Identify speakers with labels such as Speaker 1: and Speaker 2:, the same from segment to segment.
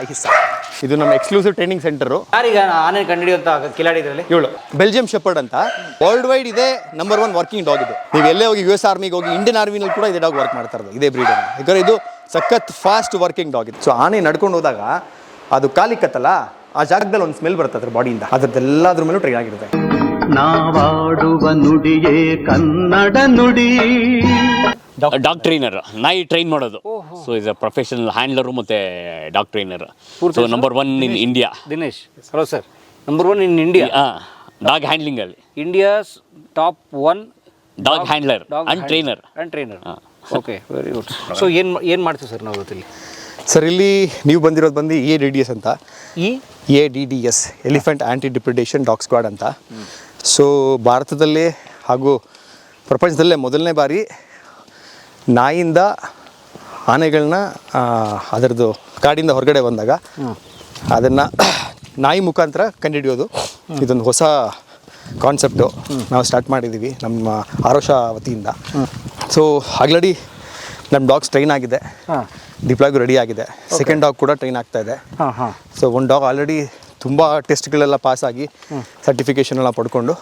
Speaker 1: ಆಯಿಸಾ. ಇದು ನಮ್ಮ exclusive training centre.
Speaker 2: ಯಾರೀಗ ಆನೆ ಕಂಡುಹಿಡಿಯುವಂತ ಕಿಲಾಡಿ ಇದರಲ್ಲಿ
Speaker 1: ಇವಳು ಬೆಲ್ಜಿಯಂ ಶೆಪರ್ಡ್ ಅಂತ ವರ್ಲ್ಡ್ ವೈಡ್ ಇದೆ ನಂಬರ್ 1 ವರ್ಕಿಂಗ್ ಡಾಗ್ ಇದು. ನೀವು ಎಲ್ಲೇ ಹೋಗಿ US ಆರ್ಮಿಗೆ ಹೋಗಿ ಇಂಡಿಯನ್ ಆರ್ಮಿನಲ್ಲಿ ಕೂಡ ಇದೇ ಡಾಗ್ ವರ್ಕ್ ಮಾಡ್ತಾ ಇರೋದು, ಇದೇ ಬ್ರೀಡ್. ಯಾಕಂದ್ರೆ ಇದು ಸಖತ್ ಫಾಸ್ಟ್ ವರ್ಕಿಂಗ್ ಡಾಗ್ ಇದು. ಸೊ ಆನೆ ನಡ್ಕೊಂಡು ಹೋದಾಗ ಅದು ಕಾಲಿಕ್ಕತ್ತಲ್ಲ, ಆ ಜಾಗದಲ್ಲಿ ಒಂದು ಸ್ಮೆಲ್ ಬರುತ್ತೆ ಅದ್ರ ಬಾಡಿಯಿಂದ, ಅದ್ರದ್ದೆಲ್ಲದ್ರ ಮೇಲೂ ಟ್ರೈನ್ ಆಗಿರುತ್ತೆ.
Speaker 3: ನಾವಾಡುವ ನುಡಿಯೇ ಕನ್ನಡ ನುಡಿ.
Speaker 4: ಡಾಗ್ ಟ್ರೈನರ್, ನಾಯಿ ಟ್ರೈನ್ ಮಾಡೋದು. So is a professional handler ಮತ್ತೆ dog trainer. So number 1 in India.
Speaker 2: Dinesh, hello sir. Number 1 in India
Speaker 4: dog handling ಅಲ್ಲಿ.
Speaker 2: India's top 1
Speaker 4: dog handler and trainer.
Speaker 2: Okay, very good. So ಏನು ಮಾಡ್ತೀವಿ sir ನಾವು ಇವತ್ತಿಲ್ಲಿ?
Speaker 1: Sir ಇಲ್ಲಿ ನೀವು ಬಂದಿರೋದು ಬಂದು EADDS ಅಂತ. EADDS ಎಲಿಫೆಂಟ್ ಆ್ಯಂಟಿ ಡಿಪ್ರಿಡೇಷನ್ ಡಾಗ್ ಸ್ಕ್ವಾಡ್ ಅಂತ. ಸೊ ಭಾರತದಲ್ಲೇ ಹಾಗೂ ಪ್ರಪಂಚದಲ್ಲೇ ಮೊದಲನೇ ಬಾರಿ ನಾಯಿಂದ ಆನೆಗಳನ್ನ ಅದರದ್ದು ಕಾಡಿಂದ ಹೊರಗಡೆ ಬಂದಾಗ ಅದನ್ನು ನಾಯಿ ಮುಖಾಂತರ ಕಂಡುಹಿಡಿಯೋದು ಇದೊಂದು ಹೊಸ ಕಾನ್ಸೆಪ್ಟು ನಾವು ಸ್ಟಾರ್ಟ್ ಮಾಡಿದ್ದೀವಿ ನಮ್ಮ ಆರೋಷ ವತಿಯಿಂದ. ಸೊ ಆಲ್ರೆಡಿ ನಮ್ಮ ಡಾಗ್ಸ್ ಟ್ರೈನ್ ಆಗಿದೆ, ಡಿಪ್ಲಾಯ್ಗೂ ರೆಡಿ ಆಗಿದೆ. ಸೆಕೆಂಡ್ ಡಾಗ್ ಕೂಡ ಟ್ರೈನ್ ಆಗ್ತಾ ಇದೆ. ಸೊ ಒಂದು ಡಾಗ್ ಆಲ್ರೆಡಿ ತುಂಬ ಟೆಸ್ಟ್ಗಳೆಲ್ಲ ಪಾಸ್ ಆಗಿ ಸರ್ಟಿಫಿಕೇಷನ್ ಎಲ್ಲ ಪಡ್ಕೊಂಡು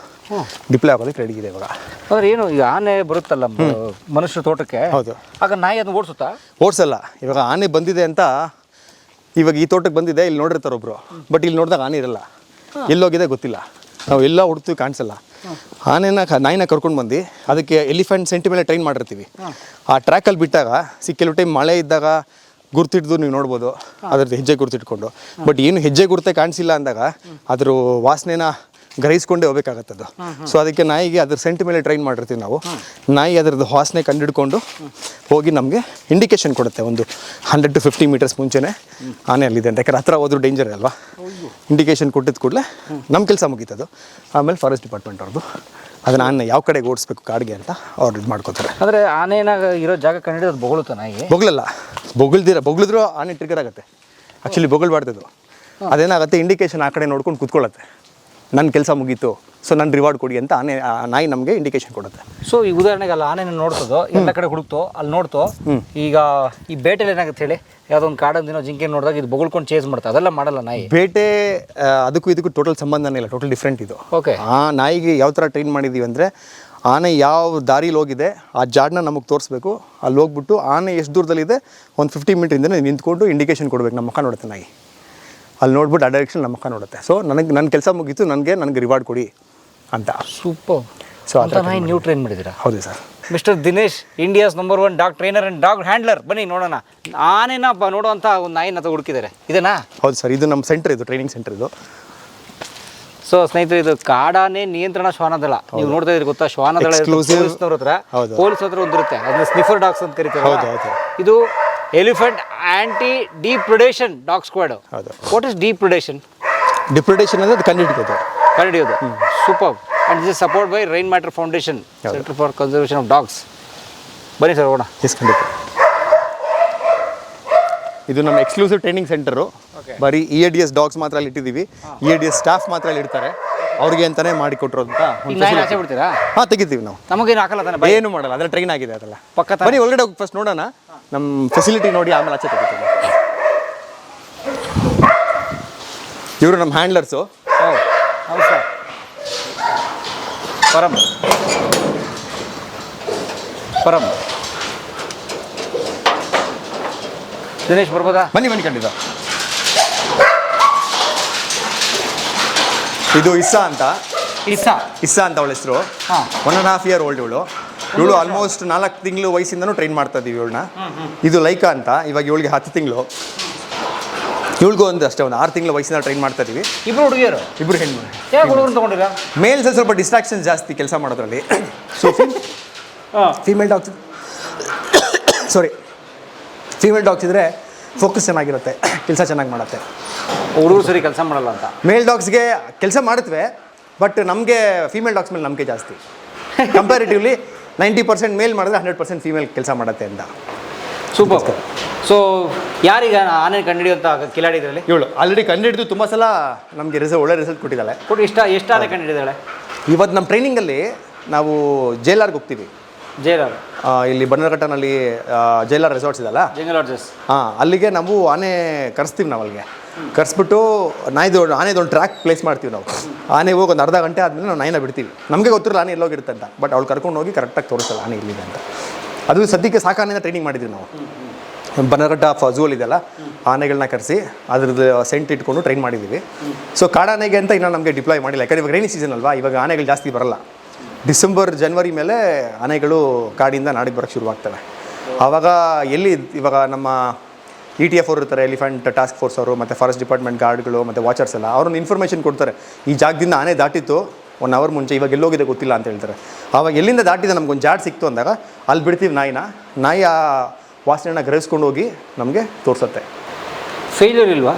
Speaker 1: ಡಿಪ್ಲಾಯ್ ಆಗೋದಕ್ಕೆ ರೆಡಿ ಇದೆ ಇವಾಗ.
Speaker 2: ಅಂದ್ರೆ ಏನು, ಈಗ ಆನೆ ಬರುತ್ತಲ್ಲ ಮನುಷ್ಯ ತೋಟಕ್ಕೆ,
Speaker 1: ಹೌದು,
Speaker 2: ಆಗ ನಾಯಿ ಅದನ್ನ ಓಡಿಸುತ್ತಾ?
Speaker 1: ಓಡಿಸಲ್ಲ. ಇವಾಗ ಆನೆ ಬಂದಿದೆ ಅಂತ ಇವಾಗ ಈ ತೋಟಕ್ಕೆ ಬಂದಿದೆ, ಇಲ್ಲಿ ನೋಡಿರ್ತಾರೆ ಒಬ್ರು, ಬಟ್ ಇಲ್ಲಿ ನೋಡಿದಾಗ ಆನೆ ಇರಲ್ಲ, ಎಲ್ಲೋಗಿದೆ ಗೊತ್ತಿಲ್ಲ, ನಾವು ಎಲ್ಲ ಹುಡ್ತೀವಿ ಕಾಣಿಸಲ್ಲ. ನಾಯಿನ ಕರ್ಕೊಂಡು ಬಂದು ಅದಕ್ಕೆ ಎಲಿಫೆಂಟ್ ಸೆಂಟಿ ಮೇಲೆ ಟ್ರೈನ್ ಮಾಡಿರ್ತೀವಿ. ಆ ಟ್ರ್ಯಾಕಲ್ಲಿ ಬಿಟ್ಟಾಗ ಕೆಲವು ಟೈಮ್ ಮಳೆ ಇದ್ದಾಗ ಗುರ್ತಿಡ್ದು ನೀವು ನೋಡ್ಬೋದು ಅದ್ರದ್ದು ಹೆಜ್ಜೆ ಗುರ್ತಿಟ್ಕೊಂಡು. ಬಟ್ ಏನು ಹೆಜ್ಜೆ ಗುರ್ತೆ ಕಾಣಿಸಿಲ್ಲ ಅಂದಾಗ ಅದ್ರ ವಾಸನೆನ ಗ್ರಹಿಸ್ಕೊಂಡೇ ಹೋಗ್ಬೇಕಾಗತ್ತದು. ಸೊ ಅದಕ್ಕೆ ನಾಯಿಗೆ ಅದ್ರ ಸೆಂಟಿ ಮೇಲೆ ಟ್ರೈನ್ ಮಾಡಿರ್ತೀವಿ ನಾವು. ನಾಯಿ ಅದರದ್ದು ವಾಸನೆ ಕಂಡಿಡ್ಕೊಂಡು ಹೋಗಿ ನಮಗೆ ಇಂಡಿಕೇಶನ್ ಕೊಡುತ್ತೆ, ಒಂದು 100 to 50 ಮೀಟರ್ಸ್ ಮುಂಚೆನೇ ಆನೆ ಅಲ್ಲಿದೆ ಅಂತ. ಯಾಕಂದ್ರೆ ಹತ್ರ ಹೋದ್ರೂ ಡೇಂಜರ್ ಅಲ್ವಾ. ಇಂಡಿಕೇಶನ್ ಕೊಟ್ಟಿದ್ದ ಕೂಡಲೇ ನಮ್ಮ ಕೆಲಸ ಮುಗೀತದು. ಆಮೇಲೆ ಫಾರೆಸ್ಟ್ ಡಿಪಾರ್ಟ್ಮೆಂಟ್ ಅವ್ರದ್ದು ಅದನ್ನು ಆನೆ ಯಾವ ಕಡೆಗೆ ಓಡಿಸ್ಬೇಕು ಕಾಡಿಗೆ ಅಂತ ಅವ್ರು ಇದು ಮಾಡ್ಕೋತಾರೆ.
Speaker 2: ಅಂದರೆ ಆನೆನಾಗ ಇರೋ ಜಾಗ ಕಂಡಿಡಿಯೋದು ಬೊಗಳುತ್ತಾ ನಾಯಿ?
Speaker 1: ಬೊಗಳಲ್ಲ, ಬೊಗಳಿದ್ರೂ ಆನೆ ಟ್ರಿಗರ್ ಆಗುತ್ತೆ. ಆ್ಯಕ್ಚುಲಿ ಬೊಗಳ್ಬಾರ್ದು. ಅದೇನಾಗುತ್ತೆ, ಇಂಡಿಕೇಶನ್ ಆ ಕಡೆ ನೋಡ್ಕೊಂಡು ಕೂತ್ಕೊಳ್ಳುತ್ತೆ, ನನ್ನ ಕೆಲಸ ಮುಗೀತು, ಸೊ ನನ್ನ ರಿವಾರ್ಡ್ ಕೊಡಿ ಅಂತ ನಾಯಿ ನಮಗೆ ಇಂಡಿಕೇಶನ್ ಕೊಡುತ್ತೆ.
Speaker 2: ಸೊ ಈ ಉದಾಹರಣೆಗೆ ಅಲ್ಲಿ ಆನೆನ ನೋಡ್ತದೋ, ಎಲ್ಲ ಕಡೆ ಹುಡುಕ್ತೋ, ಅಲ್ಲಿ ನೋಡ್ತೋ. ಈಗ ಈ ಬೇಟೆಲಿ ಏನಾಗುತ್ತೆ ಹೇಳಿ, ಯಾವುದೋ ಒಂದು ಕಾಡೊಂದಿನೋ ಜಿಂಕೆ ನೋಡಿದಾಗ ಇದು ಬೊಗಳ್ಕೊಂಡು ಚೇಸ್ ಮಾಡ್ತಾ, ಅದೆಲ್ಲ ಮಾಡಲ್ಲ ನಾಯಿ.
Speaker 1: ಬೇಟೆ ಅದಕ್ಕೂ ಇದಕ್ಕೂ ಟೋಟಲ್ ಸಂಬಂಧನೇ ಇಲ್ಲ, ಟೋಟಲ್ ಡಿಫ್ರೆಂಟ್ ಇದು.
Speaker 2: ಓಕೆ,
Speaker 1: ಆ ನಾಯಿಗೆ ಯಾವ ಥರ ಟ್ರೈನ್ ಮಾಡಿದ್ದೀವಿ ಅಂದರೆ, ಆನೆ ಯಾವ ದಾರಿಲಿ ಹೋಗಿದೆ ಆ ಜಾಡನ್ನ ನಮಗೆ ತೋರಿಸ್ಬೇಕು. ಅಲ್ಲಿ ಹೋಗ್ಬಿಟ್ಟು ಆನೆ ಎಷ್ಟು ದೂರದಲ್ಲಿದೆ ಒಂದು 50 ಮೀಟ್ರಿಂದನೇ ನಿಂತ್ಕೊಂಡು ಇಂಡಿಕೇಶನ್ ಕೊಡಬೇಕು. ನಮ್ಮ ಮುಖ ನೋಡುತ್ತೆ ನಾಯಿ, ಅಲ್ಲಿ ನೋಡ್ಬಿಟ್ಟು ಆ ಡೈರೆಕ್ಷನ್ ನಮ್ಮ ಮುಖ ನೋಡುತ್ತೆ. ಸೊ ನನ್ನ ಕೆಲಸ ಮುಗೀತು, ನನಗೆ ರಿವಾರ್ಡ್ ಕೊಡಿ ಅಂತ.
Speaker 2: ಸೂಪರ್.
Speaker 1: ಸೊ
Speaker 2: ಅಂತ ನಾಯಿ ನೀವು ಟ್ರೈನ್ ಮಾಡಿದ್ದೀರಾ?
Speaker 1: ಹೌದು sir.
Speaker 2: Mister Dinesh, India's number 1 dog trainer and dog handler. ಬನ್ನಿ ನೋಡೋಣ, ಆನೆನ ನೋಡುವಂಥ ಒಂದು ನಾಯಿನ ಹುಡುಕಿದ್ದಾರೆ. ಇದನಾ? ಹೌದು
Speaker 1: ಸರ್, ಇದು ನಮ್ಮ ಸೆಂಟರ್, ಇದು ಟ್ರೈನಿಂಗ್ ಸೆಂಟರ್ ಇದು.
Speaker 2: ಸೊ ಸ್ನೇಹಿತರೆ, ಇದು ಕಾಡಾನೆ ನಿಯಂತ್ರಣ ಶ್ವಾನದಳ. ನೀವು ನೋಡ್ತಾ ಇದ್ರಿ ಗೊತ್ತಾ, ಶ್ವಾನದಳ ಪೊಲೀಸ್ನವ್ರ ಹತ್ರ, ಪೊಲೀಸ್ ಹತ್ರ ಒಂದಿರುತ್ತೆ, ಅದನ್ನ ಸ್ನಿಫರ್ ಡಾಗ್ಸ್ ಅಂತ ಕರೀತಾರೆ. ಇದು elephant anti depredation dog squad. What is depredation?
Speaker 1: Depredation ಅಂದರೆ
Speaker 2: ಕಂಡುಹಿಡಿಯೋದು. Super. And this is support by Rainmatter foundation, centre for conservation of dogs. ಬನ್ನಿ ಸರ್ ಹೋಗೋಣ.
Speaker 1: ಖಂಡಿತ. ಇದು ನಮ್ಮ ಎಕ್ಸ್ಕ್ಲೂಸಿವ್ ಟ್ರೈನಿಂಗ್ ಸೆಂಟರು. ಬರೀ EADS ಡಾಗ್ಸ್ ಮಾತ್ರ ಅಲ್ಲಿ ಇಟ್ಟಿದ್ದೀವಿ. EADS ಸ್ಟಾಫ್ ಮಾತ್ರ ಅಲ್ಲಿ ಇರ್ತಾರೆ, ಅವ್ರಿಗೆ ಅಂತಾನೆ ಮಾಡಿಕೊಟ್ರು ಅಂತ.
Speaker 2: ಆಚೆ ಬಿಡ್ತೀರಾ?
Speaker 1: ಹಾಂ, ತೆಗಿತೀವಿ ನಾವು.
Speaker 2: ನಮಗೇನು ಹಾಕಲ್ಲ,
Speaker 1: ಏನು ಮಾಡಲ್ಲ, ಅದೆಲ್ಲ ಟ್ರೈನ್ ಆಗಿದೆ ಅದೆಲ್ಲ.
Speaker 2: ಪಕ್ಕ
Speaker 1: ಬನ್ನಿ ಒಳಗಡೆ ಹೋಗಿ ಫಸ್ಟ್ ನೋಡೋಣ, ನಮ್ಮ ಫೆಸಿಲಿಟಿ ನೋಡಿ ಆಮೇಲೆ ಆಚೆ ತೆಗಿತೀವಿ. ಇವರು ನಮ್ಮ ಹ್ಯಾಂಡ್ಲರ್ಸು.
Speaker 2: ನಮಸ್ಕಾರ. ಪರಂ ದಿನೇಶ್ ಬರ್ಬೋದಾ?
Speaker 1: ಬನ್ನಿ ಖಂಡಿತ. ಇದು ಇಸ್ಸಾ ಅಂತ ಅವಳ ಹೆಸರು. 1.5 year old ಇವಳು ಆಲ್ಮೋಸ್ಟ್ 4 ತಿಂಗಳು ವಯಸ್ಸಿಂದನೂ ಟ್ರೈನ್ ಮಾಡ್ತಾ ಇದೀವಿ ಇವಳನ್ನ. ಇದು ಲೈಕಾ ಅಂತ, ಇವಾಗ ಇವಳಿಗೆ 10 ತಿಂಗಳು. ಇವಳಿಗೂ ಅಷ್ಟೇ ಒಂದು 6 ತಿಂಗಳ ವಯಸ್ಸಿನ ಟ್ರೈನ್ ಮಾಡ್ತಾ ಇದೀವಿ. ಇಬ್ರು ಹೆಣ್ಣು. ಮೇಲ್ಸ್ ಸ್ವಲ್ಪ ಡಿಸ್ಟ್ರಾಕ್ಷನ್ ಜಾಸ್ತಿ ಕೆಲಸ ಮಾಡೋದ್ರಲ್ಲಿ. ಸೊ ಫೀಮೇಲ್ ಡಾಗ್ಸ್ ಇದ್ರೆ ಫೋಕಸ್ ಚೆನ್ನಾಗಿರುತ್ತೆ, ಕೆಲಸ ಚೆನ್ನಾಗಿ ಮಾಡುತ್ತೆ.
Speaker 2: ಹುಡುಗರು ಸರಿ ಕೆಲಸ ಮಾಡಲ್ಲ ಅಂತ.
Speaker 1: ಮೇಲ್ ಡಾಗ್ಸ್ಗೆ ಕೆಲಸ ಮಾಡುತ್ತವೆ, ಬಟ್ ನಮಗೆ ಫೀಮೇಲ್ ಡಾಗ್ಸ್ ಮೇಲೆ ನಂಬಿಕೆ ಜಾಸ್ತಿ. ಕಂಪ್ಯಾರಿಟಿವ್ಲಿ 90% ಮೇಲ್ ಮಾಡಿದ್ರೆ 100% ಫೀಮೇಲ್ ಕೆಲಸ ಮಾಡುತ್ತೆ ಅಂತ.
Speaker 2: ಸೂಪರ್. ಸೊ ಯಾರೀಗ ಆನೆ ಕಂಡುಹಿಡಿಯುವಂಥ ಕಿಲಾಡಿ ಇದರಲ್ಲಿ?
Speaker 1: ಇವಳು ಆಲ್ರೆಡಿ ಕಂಡುಹಿಡಿದು ತುಂಬ ಸಲ ನಮಗೆ ಒಳ್ಳೆ ರಿಸಲ್ಟ್ ಕೊಟ್ಟಿದ್ದಾಳೆ.
Speaker 2: ಎಷ್ಟು ಆನೆ ಕಂಡುಹಿಡಿದಾಳೆ?
Speaker 1: ಇವತ್ತು ನಮ್ಮ ಟ್ರೈನಿಂಗಲ್ಲಿ ನಾವು ಜೇಲಾರ್ಗೆ ಹೋಗ್ತೀವಿ. ಇಲ್ಲಿ ಬನ್ನರಘಟ್ಟನಲ್ಲಿ ಜೈಲರ್ ರೆಸಾರ್ಟ್ಸ್ ಇದೆಲ್ಲ, ಅಲ್ಲಿಗೆ ನಾವು ಆನೆ ಕರೆಸ್ತೀವಿ. ನಾವು ಅಲ್ಲಿಗೆ ಕರೆಸ್ಬಿಟ್ಟು ಆನೆದೊಂದು ಟ್ರ್ಯಾಕ್ ಪ್ಲೇಸ್ ಮಾಡ್ತೀವಿ ನಾವು. ಆನೆ ಹೋಗಿ ಒಂದು ಅರ್ಧ ಗಂಟೆ ಆದಮೇಲೆ ನಾವು ನಾಯಿನ ಬಿಡ್ತೀವಿ. ನಮಗೆ ಗೊತ್ತಿರಲ್ಲ ಆನೆ ಎಲ್ಲೋಗಿರುತ್ತೆ ಅಂತ, ಬಟ್ ಅವ್ಳು ಕರ್ಕೊಂಡು ಹೋಗಿ ಕರೆಕ್ಟಾಗಿ ತೋರಿಸಲ್ಲ ಆನೆ ಇಲ್ಲಿದೆ ಅಂತ. ಅದು ಸದ್ಯಕ್ಕೆ ಸಾಕಾನೆಯಿಂದ ಟ್ರೈನಿಂಗ್ ಮಾಡಿದ್ವಿ ನಾವು. ಬನ್ನರಘಟ್ಟ ಝೂಲ್ ಇದೆಯಲ್ಲ, ಆನೆಗಳನ್ನ ಕರೆಸಿ ಅದ್ರದ್ದು ಸೆಂಟ್ ಇಟ್ಕೊಂಡು ಟ್ರೈನ್ ಮಾಡಿದ್ದೀವಿ. ಸೊ ಕಾಡಾನೆಗೆ ಅಂತ ಇನ್ನೂ ನಮಗೆ ಡಿಪ್ಲಾಯ್ ಮಾಡಿಲ್ಲ, ಯಾಕಂದರೆ ಇವಾಗ ರೈನಿ ಸೀಸನ್ ಅಲ್ವಾ, ಇವಾಗ ಆನೆಗಳು ಜಾಸ್ತಿ ಬರಲ್ಲ. ಡಿಸೆಂಬರ್ ಜನವರಿ ಮೇಲೆ ಆನೆಗಳು ಕಾಡಿಂದ ನಾಡಿಗೆ ಬರೋಕ್ಕೆ ಶುರುವಾಗ್ತವೆ. ಆವಾಗ ಇವಾಗ ನಮ್ಮ ETF ಅವರು ಇರ್ತಾರೆ, ಎಲಿಫೆಂಟ್ ಟಾಸ್ಕ್ ಫೋರ್ಸ್ ಅವರು, ಮತ್ತು ಫಾರೆಸ್ಟ್ ಡಿಪಾರ್ಟ್ಮೆಂಟ್ ಗಾರ್ಡ್ಗಳು ಮತ್ತು ವಾಚರ್ಸ್ ಎಲ್ಲ ಅವ್ರನ್ನ ಇನ್ಫಾರ್ಮೇಷನ್ ಕೊಡ್ತಾರೆ. ಈ ಜಾಗದಿಂದ ಆನೆ ದಾಟಿತ್ತು 1 ಅವರ್ ಮುಂಚೆ, ಇವಾಗ ಎಲ್ಲೋಗಿದೆ ಗೊತ್ತಿಲ್ಲ ಅಂತ ಹೇಳ್ತಾರೆ. ಆವಾಗ ಎಲ್ಲಿಂದ ದಾಟಿದೆ ನಮ್ಗೊಂದು ಜಾಡ್ ಸಿಕ್ತು ಅಂದಾಗ ಅಲ್ಲಿ ಬಿಡ್ತೀವಿ ನಾಯಿ ಆ ವಾಸನೆಯನ್ನು ಗ್ರಹಿಸ್ಕೊಂಡು ಹೋಗಿ ನಮಗೆ ತೋರಿಸುತ್ತೆ.
Speaker 2: ಫೇಲ್ಯೂರ್ ಇಲ್ವಾ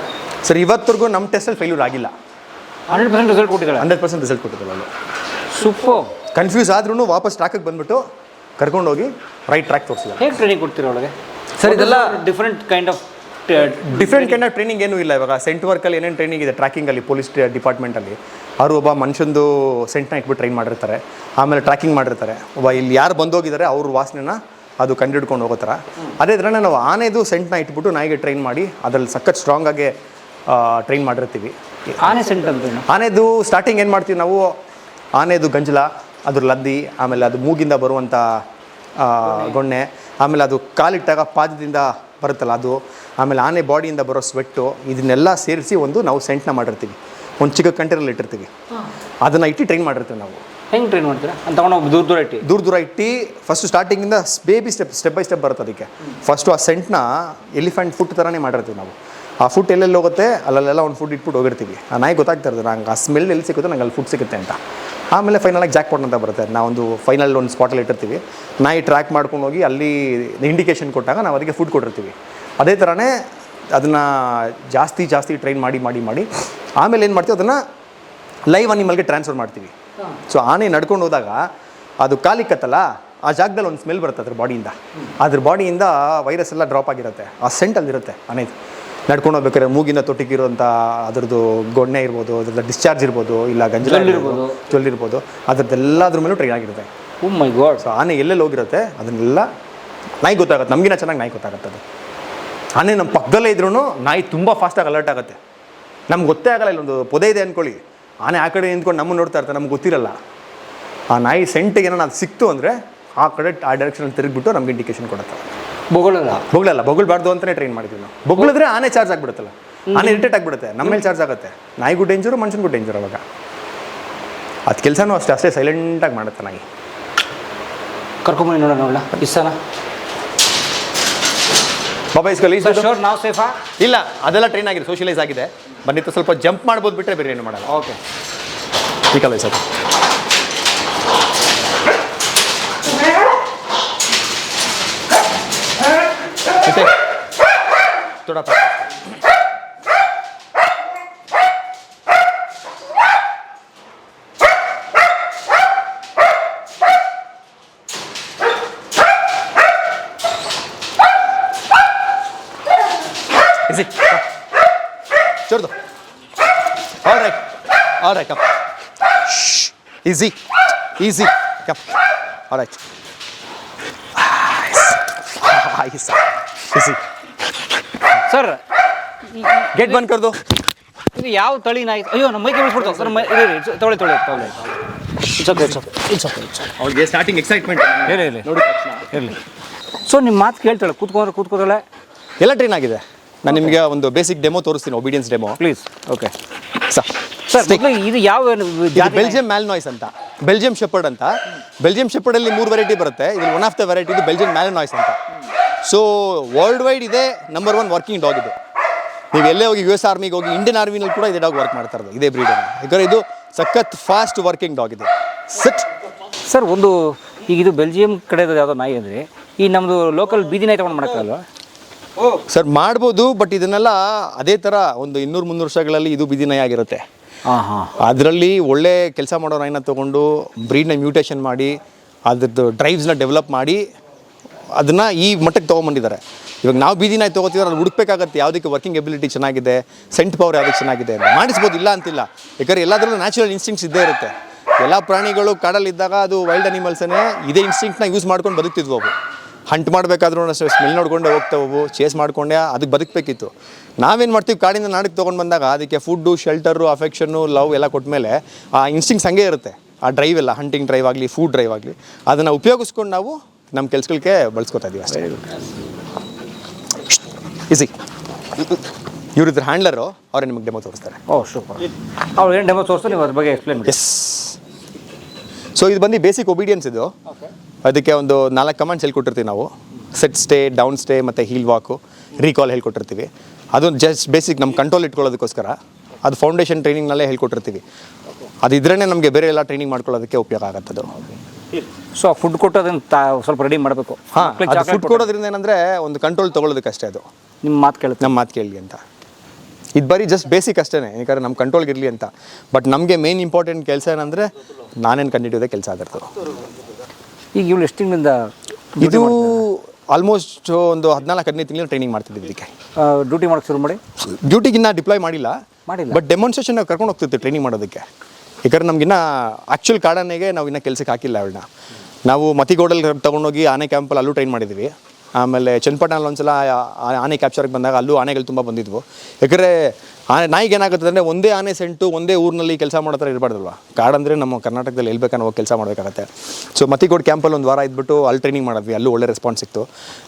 Speaker 1: ಸರ್? ಇವತ್ತರೆಗೂ ನಮ್ಮ ಟೆಸ್ಟಲ್ಲಿ ಫೇಲ್ಯೂರ್ ಆಗಿಲ್ಲ.
Speaker 2: 100% ರಿಸಲ್ಟ್ ಕೊಟ್ಟಿದ್ದಾಳೆ.
Speaker 1: 100% ರಿಸಲ್ಟ್ ಕೊಟ್ಟಿದ್ದಾಳೆ ಅಲ್ಲಿ.
Speaker 2: ಸೂಪರ್.
Speaker 1: ಕನ್ಫ್ಯೂಸ್ ಆದ್ರೂ ವಾಪಸ್ ಟ್ರ್ಯಾಕಿಗೆ ಬಂದುಬಿಟ್ಟು ಕರ್ಕೊಂಡೋಗಿ ರೈಟ್ ಟ್ರ್ಯಾಕ್ ತೋರಿಸಿಲ್ಲ.
Speaker 2: ಹೇಗೆ ಟ್ರೈನಿಂಗ್ ಕೊಡ್ತೀರ ಒಳಗೆ? ಸರ್ ಇದೆಲ್ಲ ಡಿಫ್ರೆಂಟ್ ಕೈಂಡ್ ಆಫ್
Speaker 1: ಟ್ರೈನಿಂಗ್ ಏನೂ ಇಲ್ಲ. ಇವಾಗ ಸೆಂಟ್ ವರ್ಕಲ್ಲಿ ಏನೇನು ಟ್ರೈನಿಂಗ್ ಇದೆ ಟ್ರ್ಯಾಕಿಂಗಲ್ಲಿ, ಪೊಲೀಸ್ ಡಿಪಾರ್ಟ್ಮೆಂಟಲ್ಲಿ ಅವರು ಒಬ್ಬ ಮನುಷ್ಯಂದು ಸೆಂಟ್ನ ಇಟ್ಬಿಟ್ಟು ಟ್ರೈನ್ ಮಾಡಿರ್ತಾರೆ. ಆಮೇಲೆ ಟ್ರ್ಯಾಕಿಂಗ್ ಮಾಡಿರ್ತಾರೆ. ಇಲ್ಲಿ ಯಾರು ಬಂದೋಗಿದ್ದಾರೆ ಅವ್ರ ವಾಸನೆನ ಅದು ಕಂಡುಹಿಡ್ಕೊಂಡು ಹೋಗೋ ಥರ. ಅದೇ ಥರನೇ ನಾವು ಆನೆದು ಸೆಂಟ್ನ ಇಟ್ಬಿಟ್ಟು ನಾಯಿಗೆ ಟ್ರೈನ್ ಮಾಡಿ ಅದ್ರಲ್ಲಿ ಸಖತ್ ಸ್ಟ್ರಾಂಗಾಗಿ ಟ್ರೈನ್ ಮಾಡಿರ್ತೀವಿ.
Speaker 2: ಆನೆ ಸೆಂಟ್ ಅಂತ
Speaker 1: ಆನೆದು ಸ್ಟಾರ್ಟಿಂಗ್ ಏನು ಮಾಡ್ತೀವಿ ನಾವು, ಆನೆದು ಗಂಜಲ, ಅದ್ರ ಲದ್ದಿ, ಆಮೇಲೆ ಅದು ಮೂಗಿಂದ ಬರುವಂಥ ಗೊಣ್ಣೆ, ಆಮೇಲೆ ಅದು ಕಾಲಿಟ್ಟಾಗ ಪಾದದಿಂದ ಬರುತ್ತಲ್ಲ ಅದು, ಆಮೇಲೆ ಆನೆ ಬಾಡಿಯಿಂದ ಬರೋ ಸ್ವೆಟ್ಟು, ಇದನ್ನೆಲ್ಲ ಸೇರಿಸಿ ನಾವು ಸೆಂಟ್ನ ಮಾಡಿರ್ತೀವಿ. ಒಂದು ಚಿಕ್ಕ ಕಂಟೈನಲ್ಲಿ ಇಟ್ಟಿರ್ತೀವಿ. ಅದನ್ನು ಇಟ್ಟು ಟ್ರೈನ್ ಮಾಡಿರ್ತೀವಿ ನಾವು.
Speaker 2: ಹೆಂಗೆ ಟ್ರೈನ್ ಮಾಡ್ತೀರಾ ಅಂತ? ತಗೊಂಡು ದೂರ ಇಟ್ಟು
Speaker 1: ಫಸ್ಟ್ ಸ್ಟಾರ್ಟಿಂಗಿಂದ ಬೇಬಿ ಸ್ಟೆಪ್ ಬೈ ಸ್ಟೆಪ್ ಬರುತ್ತೆ ಅದಕ್ಕೆ. ಫಸ್ಟು ಆ ಸೆಂಟ್ನ ಎಲಿಫೆಂಟ್ ಫುಟ್ ಥರನೇ ಮಾಡಿರ್ತೀವಿ ನಾವು. ಆ ಫುಟ್ ಎಲ್ಲೆಲ್ಲಿ ಹೋಗುತ್ತೆ ಅಲ್ಲೆಲ್ಲ ಒಂದು ಫುಡ್ ಇಟ್ಬಿಟ್ಟು ಹೋಗಿರ್ತೀವಿ. ಆ ನಾಯಿ ಗೊತ್ತಾಗ್ತಾ ಇರ್ತದೆ ನಂಗೆ ಆ ಸ್ಮೆಲ್ ಎಲ್ಲಿ ಸಿಗುತ್ತೆ, ನಂಗೆ ಅಲ್ಲಿ ಫುಡ್ ಸಿಗುತ್ತೆ ಅಂತ. ಆಮೇಲೆ ಫೈನಲಾಗಿ ಜಾಕ್ ಪಾಟ್ ಅಂತ ಬರುತ್ತೆ. ನಾವೊಂದು ಫೈನಲ್ ಒಂದು ಸ್ಪಾಟಲ್ಲಿ ಇಟ್ಟಿರ್ತೀವಿ. ನಾಯಿ ಟ್ರ್ಯಾಕ್ ಮಾಡ್ಕೊಂಡು ಹೋಗಿ ಅಲ್ಲಿ ಇಂಡಿಕೇಶನ್ ಕೊಟ್ಟಾಗ ನಾವು ಅದಕ್ಕೆ ಫುಡ್ ಕೊಟ್ಟಿರ್ತೀವಿ. ಅದೇ ಥರನೇ ಅದನ್ನು ಜಾಸ್ತಿ ಟ್ರೈನ್ ಮಾಡಿ ಆಮೇಲೆ ಏನು ಮಾಡ್ತೀವಿ, ಅದನ್ನು ಲೈವ್ ಅನಿಮಲ್ಗೆ ಟ್ರಾನ್ಸ್ಫರ್ ಮಾಡ್ತೀವಿ. ಸೊ ಆನೆ ನಡ್ಕೊಂಡು ಹೋದಾಗ ಅದು ಕಾಲಿಕ್ಕತ್ತಲ್ಲ, ಆ ಜಾಗದಲ್ಲಿ ಒಂದು ಸ್ಮೆಲ್ ಬರುತ್ತೆ ಅದ್ರ ಬಾಡಿಯಿಂದ ವೈರಸ್ ಎಲ್ಲ ಡ್ರಾಪ್ ಆಗಿರುತ್ತೆ. ಆ ಸೆಂಟಲ್ಲಿರುತ್ತೆ ಆನೆದು. ನಡ್ಕೊಂಡು ಹೋಗ್ಬೇಕಾದ್ರೆ ಮೂಗಿನ ತೊಟ್ಟಿಗಿರುವಂಥ ಅದ್ರದ್ದು ಗೊಣ್ಣೆ ಇರ್ಬೋದು, ಅದ್ರದ್ದು ಡಿಸ್ಚಾರ್ಜ್ ಇರ್ಬೋದು, ಇಲ್ಲ ಗಂಜಲ ಇರ್ಬೋದು, ಜೊಲ್ಲಿರ್ಬೋದು, ಅದ್ರದ್ದೆಲ್ಲದ್ರ ಮೇಲೂ ಟ್ರೈನ್ ಆಗಿರುತ್ತೆ.
Speaker 2: ಓ ಮೈ ಗಾಡ್.
Speaker 1: ಸೊ ಆನೆ ಎಲ್ಲೆಲ್ಲಿ ಹೋಗಿರುತ್ತೆ ಅದನ್ನೆಲ್ಲ ನಾಯಿ ಗೊತ್ತಾಗುತ್ತೆ. ನಮಗಿನ ಚೆನ್ನಾಗಿ ನಾಯಿ ಗೊತ್ತಾಗುತ್ತೆ ಅದು. ಆನೆ ನಮ್ಮ ಪಕ್ಕದಲ್ಲೇ ಇದ್ರೂ ನಾಯಿ ತುಂಬ ಫಾಸ್ಟಾಗಿ ಅಲರ್ಟ್ ಆಗುತ್ತೆ. ನಮ್ಗೆ ಗೊತ್ತೇ ಆಗಲ್ಲ. ಇಲ್ಲೊಂದು ಪೊದೆ ಇದೆ ಅಂದ್ಕೊಳ್ಳಿ, ಆನೆ ಆ ಕಡೆ ನಿಂತ್ಕೊಂಡು ನಮ್ಮನ್ನು ನೋಡ್ತಾ ಇರ್ತಾರೆ, ನಮ್ಗೆ ಗೊತ್ತಿರಲ್ಲ. ಆ ನಾಯಿ ಸೆಂಟಿಗೆ ಏನೋ ಅದು ಸಿಕ್ತು ಅಂದರೆ ಆ ಕಡೆ ಆ ಡೈರೆಕ್ಷನಲ್ಲಿ ತಿರುಗಿಬಿಟ್ಟು ನಮ್ಗೆ ಇಂಡಿಕೇಶನ್ ಕೊಡುತ್ತೆ. ಬೊಗಳಬಾರ್ದು ಅಂತಲೇ ಟ್ರೈನ್ ಮಾಡಿದ್ವಿ ನಾವು. ಬೊಗಳಿದ್ರೆ ಆನೆ ಚಾರ್ಜ್ ಆಗಿಬಿಡುತ್ತಲ್ಲ, ಆನೆ ಇರಿಟೇಟ್ ಆಗಿಬಿಡುತ್ತೆ, ನಮ್ಮ ಮೇಲೆ ಚಾರ್ಜ್ ಆಗುತ್ತೆ. ನಾಯಿಗೂ ಡೇಂಜರು, ಮನುಷ್ಯನಿಗೂ ಡೇಂಜರ್. ಅವಾಗ ಅದು ಕೆಲಸನೂ ಅಷ್ಟೇ ಸೈಲೆಂಟಾಗಿ ಮಾಡುತ್ತೆ ನಾಯಿ.
Speaker 2: ಕರ್ಕೊಂಬಂದು ನೋಡೋಣ ಇಷ್ಟನಾ
Speaker 1: ಬಾಬಾ ಇಸ್ಕೊಳ್ಳಿ.
Speaker 2: ನಾವು ಸೇಫಾ?
Speaker 1: ಇಲ್ಲ, ಅದೆಲ್ಲ ಟ್ರೈನ್ ಆಗಿದೆ, ಸೋಷಿಯಲೈಸ್ ಆಗಿದೆ. ಬಂದಿತ್ತು ಸ್ವಲ್ಪ ಜಂಪ್ ಮಾಡ್ಬೋದು, ಬಿಟ್ಟರೆ ಬೇರೆ ಏನು ಮಾಡಲ್ಲ.
Speaker 2: ಓಕೆ
Speaker 1: ಈಗಲ್ಲ ಸರ್. थोड़ा easy, छोड़ दो. All right, come. Shh. Easy, come. All right. Easy.
Speaker 2: Sir
Speaker 1: gate ಬಂದ್ ಕರ್ದು.
Speaker 2: ಇದು ಯಾವ ತಳಿ ನಾಯಿ? ಅಯ್ಯೋ ನಮ್ಮ ಮೈಗೆ ಬಿಡಿಸ್ಬಿಡ್ತಾವೆ ಸರ್. ತೊಳೆ
Speaker 1: ಅವ್ಳಿಗೆ ಸ್ಟಾರ್ಟಿಂಗ್ ಎಕ್ಸೈಟ್ಮೆಂಟ್
Speaker 2: ಇರಲಿ. ಸೊ ನಿಮ್ಮ ಮಾತು ಕೇಳ್ತಾಳೆ, ಕೂತ್ಕೋತಾಳೆ.
Speaker 1: ಎಲ್ಲ ಟ್ರೈನ್ ಆಗಿದೆ. ನಾನು ನಿಮಗೆ ಒಂದು ಬೇಸಿಕ್ ಡೆಮೋ ತೋರಿಸ್ತೀನಿ, obedience demo
Speaker 2: please.
Speaker 1: Okay
Speaker 2: sir ಇದು ಯಾವ
Speaker 1: ಬೆಲ್ಜಿಯಂ ಮ್ಯಾಲ್ನಾಯ್ಸ್ ಅಂತ, ಬೆಲ್ಜಿಯಂ ಶೆಪರ್ಡ್ ಅಂತ. ಬೆಲ್ಜಿಯಂ ಶೆಪರ್ಡಲ್ಲಿ 3 ವೆರೈಟಿ ಬರುತ್ತೆ. ಇದು ಒನ್ ಆಫ್ ದ ವೆರೈಟಿ, ಇದು ಬೆಲ್ಜಿಯಂ ಮ್ಯಾಲ್ನಾಯ್ಸ್ ಅಂತ. ಸೊ ವರ್ಲ್ಡ್ ವೈಡ್ ಇದೆ ನಂಬರ್ 1 ವರ್ಕಿಂಗ್ ಡಾಗ್ ಇದು. ನೀವು ಎಲ್ಲೇ ಹೋಗಿ US ಆರ್ಮಿಗೆ ಹೋಗಿ, ಇಂಡಿಯನ್ ಆರ್ಮಿನಲ್ಲಿ ಕೂಡ ಇದೇ ಡಾಗ್ ವರ್ಕ್ ಮಾಡ್ತಾ ಇರೋದು, ಇದೇ ಬ್ರೀಡನ್ನು. ಯಾಕಂದರೆ ಇದು ಸಖತ್ ಫಾಸ್ಟ್ ವರ್ಕಿಂಗ್ ಡಾಗ್ ಇದೆ.
Speaker 2: ಸರ್ ಈಗ ಇದು ಬೆಲ್ಜಿಯಂ ಕಡೆದು ಯಾವುದೋ ನಾಯಿ ಅಂದರೆ, ಈ ನಮ್ಮದು ಲೋಕಲ್ ಬೀದಿ ನಾಯಿ ತೊಗೊಂಡು ಮಾಡೋಕ್ಕಲ್ಲ
Speaker 1: ಸರ್? ಮಾಡ್ಬೋದು, ಬಟ್ ಇದನ್ನೆಲ್ಲ ಅದೇ ಥರ ಒಂದು 200-300 ವರ್ಷಗಳಲ್ಲಿ ಇದು ಬೀದಿ ನಾಯಿ ಆಗಿರುತ್ತೆ. ಅದರಲ್ಲಿ ಒಳ್ಳೆ ಕೆಲಸ ಮಾಡೋ ನಾಯಿನ ತೊಗೊಂಡು ಬ್ರೀಡ್ನ ಮ್ಯೂಟೇಷನ್ ಮಾಡಿ ಅದ್ರದ್ದು ಡ್ರೈವ್ಸ್ನ ಡೆವಲಪ್ ಮಾಡಿ ಅದನ್ನು ಈ ಮಟ್ಟಕ್ಕೆ ತೊಗೊಂಬಂದಿದ್ದಾರೆ. ಇವಾಗ ನಾವು ಬೀದಿ ನಾಯಿ ತೊಗೋತೀವಿ, ಅಲ್ಲಿ ಹುಡುಕ್ಬೇಕಾಗತ್ತೆ ಯಾವುದಕ್ಕೆ ವರ್ಕಿಂಗ್ ಎಬಿಲಿಟಿ ಚೆನ್ನಾಗಿದೆ, ಸೆಂಟ್ ಪವರ್ ಯಾವುದಕ್ಕೆ ಚೆನ್ನಾಗಿದೆ ಅಂತ. ಮಾಡಿಸ್ಬೋದು, ಇಲ್ಲ ಅಂತಿಲ್ಲ. ಯಾಕಂದರೆ ಎಲ್ಲದರಲ್ಲೂ ನ್ಯಾಚುರಲ್ ಇನ್ಸ್ಟಿಂಕ್ಟ್ಸ್ ಇದ್ದೇ ಇರುತ್ತೆ. ಎಲ್ಲ ಪ್ರಾಣಿಗಳು ಕಾಡಲ್ಲಿದ್ದಾಗ ಅದು ವೈಲ್ಡ್ ಅನಿಮಲ್ಸನ್ನೇ ಇದೇ ಇನ್ಸ್ಟಿಂಕ್ಟ್ನ ಯೂಸ್ ಮಾಡ್ಕೊಂಡು ಬದುಕ್ತಿದ್ವು ಅವು. ಹಂಟ್ ಮಾಡಬೇಕಾದ್ರೂ ಅಷ್ಟೇ ಸ್ಮೆಲ್ ನೋಡ್ಕೊಂಡೆ ಹೋಗ್ತಾವು, ಚೇಸ್ ಮಾಡ್ಕೊಂಡೆ ಅದಕ್ಕೆ ಬದುಕಬೇಕಿತ್ತು. ನಾವೇನು ಮಾಡ್ತೀವಿ, ಕಾಡಿಂದ ನಾಡಿಗೆ ತೊಗೊಂಡು ಬಂದಾಗ ಅದಕ್ಕೆ ಫುಡ್ಡು, ಶೆಲ್ಟರು, ಅಫೆಕ್ಷನ್ನು, ಲವ್ ಎಲ್ಲ ಕೊಟ್ಟಮೇಲೆ ಆ ಇನ್ಸ್ಟಿಂಕ್ಟ್ಸ್ ಹಂಗೆ ಇರುತ್ತೆ. ಆ ಡ್ರೈವ್ ಎಲ್ಲ, ಹಂಟಿಂಗ್ ಡ್ರೈವ್ ಆಗಲಿ, ಫುಡ್ ಡ್ರೈವ್ ಆಗಲಿ, ಅದನ್ನು ಉಪಯೋಗಿಸ್ಕೊಂಡು ನಾವು ನಮ್ಮ ಕೆಲ್ಸಗಳಿಗೆ ಬಳಸ್ಕೊತಾ ಇದೀವಿ ಅಷ್ಟೇ. ಈಸಿ. ಇವರಿದ್ರ ಹ್ಯಾಂಡ್ಲರು, ಅವರೇ ನಿಮಗೆ ಡೆಮೋ ತೋರಿಸ್ತಾರೆ.
Speaker 2: ಸೂಪರ್. ಅವ್ರು ಏನು ಡೆಮೋ ತೋರಿಸ್ತಾರೆ, ನೀವು ಅದ್ರ ಬಗ್ಗೆ ಎಕ್ಸ್ಪ್ಲೇನ್ ಮಾಡಿ.
Speaker 1: ಎಸ್. ಸೊ ಇದು ಬಂದು ಬೇಸಿಕ್ ಒಬಿಡಿಯನ್ಸ್. ಇದು ಅದಕ್ಕೆ ಒಂದು 4 ಕಮಾಂಡ್ಸ್ ಹೇಳ್ಕೊಟ್ಟಿರ್ತೀವಿ ನಾವು. ಸೆಟ್ ಸ್ಟೇ, ಡೌನ್ ಸ್ಟೇ ಮತ್ತು ಹೀಲ್ ವಾಕು, ರೀಕಾಲ್ ಹೇಳ್ಕೊಟ್ಟಿರ್ತೀವಿ. ಅದು ಜಸ್ಟ್ ಬೇಸಿಕ್ ನಮ್ಮ ಕಂಟ್ರೋಲ್ ಇಟ್ಕೊಳ್ಳೋದಕ್ಕೋಸ್ಕರ. ಅದು ಫೌಂಡೇಶನ್ ಟ್ರೈನಿಂಗ್ನಲ್ಲೇ ಹೇಳ್ಕೊಟ್ಟಿರ್ತೀವಿ. ಅದಿದ್ರೇ ನಮಗೆ ಬೇರೆ ಎಲ್ಲ ಟ್ರೈನಿಂಗ್ ಮಾಡ್ಕೊಳ್ಳೋದಕ್ಕೆ ಉಪಯೋಗ ಆಗುತ್ತದು.
Speaker 2: ಸೊ ಫುಡ್ ಕೊಟ್ಟೋದನ್ನ ಸ್ವಲ್ಪ ರೆಡಿ ಮಾಡಬೇಕು.
Speaker 1: ಹಾಂ, ಫುಡ್ ಕೊಡೋದ್ರಿಂದ ಏನಂದರೆ ಒಂದು ಕಂಟ್ರೋಲ್ ತೊಗೊಳೋದಕ್ಕಷ್ಟೇ. ಅದು
Speaker 2: ನಿಮ್ಮ ಮಾತು ಕೇಳುತ್ತೆ,
Speaker 1: ನಮ್ಮ ಮಾತು ಕೇಳಲಿ ಅಂತ. ಇದು ಬರೀ ಜಸ್ಟ್ ಬೇಸಿಕ್ ಅಷ್ಟೇ, ಯಾಕಂದರೆ ನಮ್ಮ ಕಂಟ್ರೋಲ್ಗೆ ಇರಲಿ ಅಂತ. ಬಟ್ ನಮಗೆ ಮೇನ್ ಇಂಪಾರ್ಟೆಂಟ್ ಕೆಲಸ ಏನಂದರೆ ನಾನೇನು ಕಂಡಿಡಿಯೋದೇ ಕೆಲಸ ಆಗಿರ್ತದೆ.
Speaker 2: ಈಗ ಇವಳು ಎಷ್ಟು ತಿಂಗಳಿಂದ
Speaker 1: ಇದು ಆಲ್ಮೋಸ್ಟ್ ಒಂದು 14-15 ತಿಂಗಳು ಟ್ರೈನಿಂಗ್ ಮಾಡ್ತಿದ್ವಿ. ಇದಕ್ಕೆ
Speaker 2: ಡ್ಯೂಟಿ ಮಾಡೋಕ್ಕೆ ಶುರು ಮಾಡಿ.
Speaker 1: ಡ್ಯೂಟಿಗಿನ್ನ ಡಿಪ್ಲಾಯ್ ಮಾಡಿಲ್ಲ,
Speaker 2: ಮಾಡಿಲ್ಲ.
Speaker 1: ಬಟ್ ಡೆಮಾನ್ಸ್ಟ್ರೇಷನ್ ನಾವು ಕರ್ಕೊಂಡು ಹೋಗ್ತಿದ್ವಿ ಟ್ರೈನಿಂಗ್ ಮಾಡೋದಕ್ಕೆ. ಯಾಕಂದ್ರೆ ನಮಗಿನ್ನ ಆ್ಯಕ್ಚುಲ್ ಕಾಡಾನೆಗೆ ನಾವು ಇನ್ನೂ ಕೆಲಸಕ್ಕೆ ಹಾಕಿಲ್ಲ ಅವಳನ್ನ. ನಾವು ಮತಿಗೋಡಲ್ಲಿ ತೊಗೊಂಡೋಗಿ ಆನೆ ಕ್ಯಾಂಪಲ್ಲಿ ಅಲ್ಲೂ ಟ್ರೈನ್ ಮಾಡಿದ್ವಿ. ಆಮೇಲೆ ಚನ್ನಪಟ್ಟಣಲ್ಲಿ ಒಂದ್ಸಲ ಆನೆ ಕ್ಯಾಪ್ಚರ್ಗೆ ಬಂದಾಗ ಅಲ್ಲೂ ಆನೆಗಳು ತುಂಬ ಬಂದಿದ್ವು. ಯಾಕಂದರೆ ನಾಯಿಗೆ ಏನಾಗುತ್ತೆ ಅಂದರೆ ಒಂದೇ ಆನೆ ಸೆಂಟು ಒಂದೇ ಊರಿನಲ್ಲಿ ಕೆಲಸ ಮಾಡೋ ಥರ ಇರಬಾರ್ದಲ್ವ. ಕಾಡಂದರೆ ನಮ್ಮ ಕರ್ನಾಟಕದಲ್ಲಿ ಎಲ್ಲಿ ಬೇಕಾದ್ರೆ ಹೋಗಿ ಕೆಲಸ ಮಾಡಬೇಕಾಗತ್ತೆ. ಸೊ ಮತಿಗೋಡ್ ಕ್ಯಾಂಪಲ್ಲಿ ಒಂದು ವಾರ ಇದ್ಬಿಟ್ಟು ಅಲ್ಲಿ ಟ್ರೈನಿಂಗ್ ಮಾಡಿದ್ವಿ. ಅಲ್ಲೂ ಒಳ್ಳೆ ರೆಸ್ಪಾನ್ಸ್ ಸಿಕ್ತು.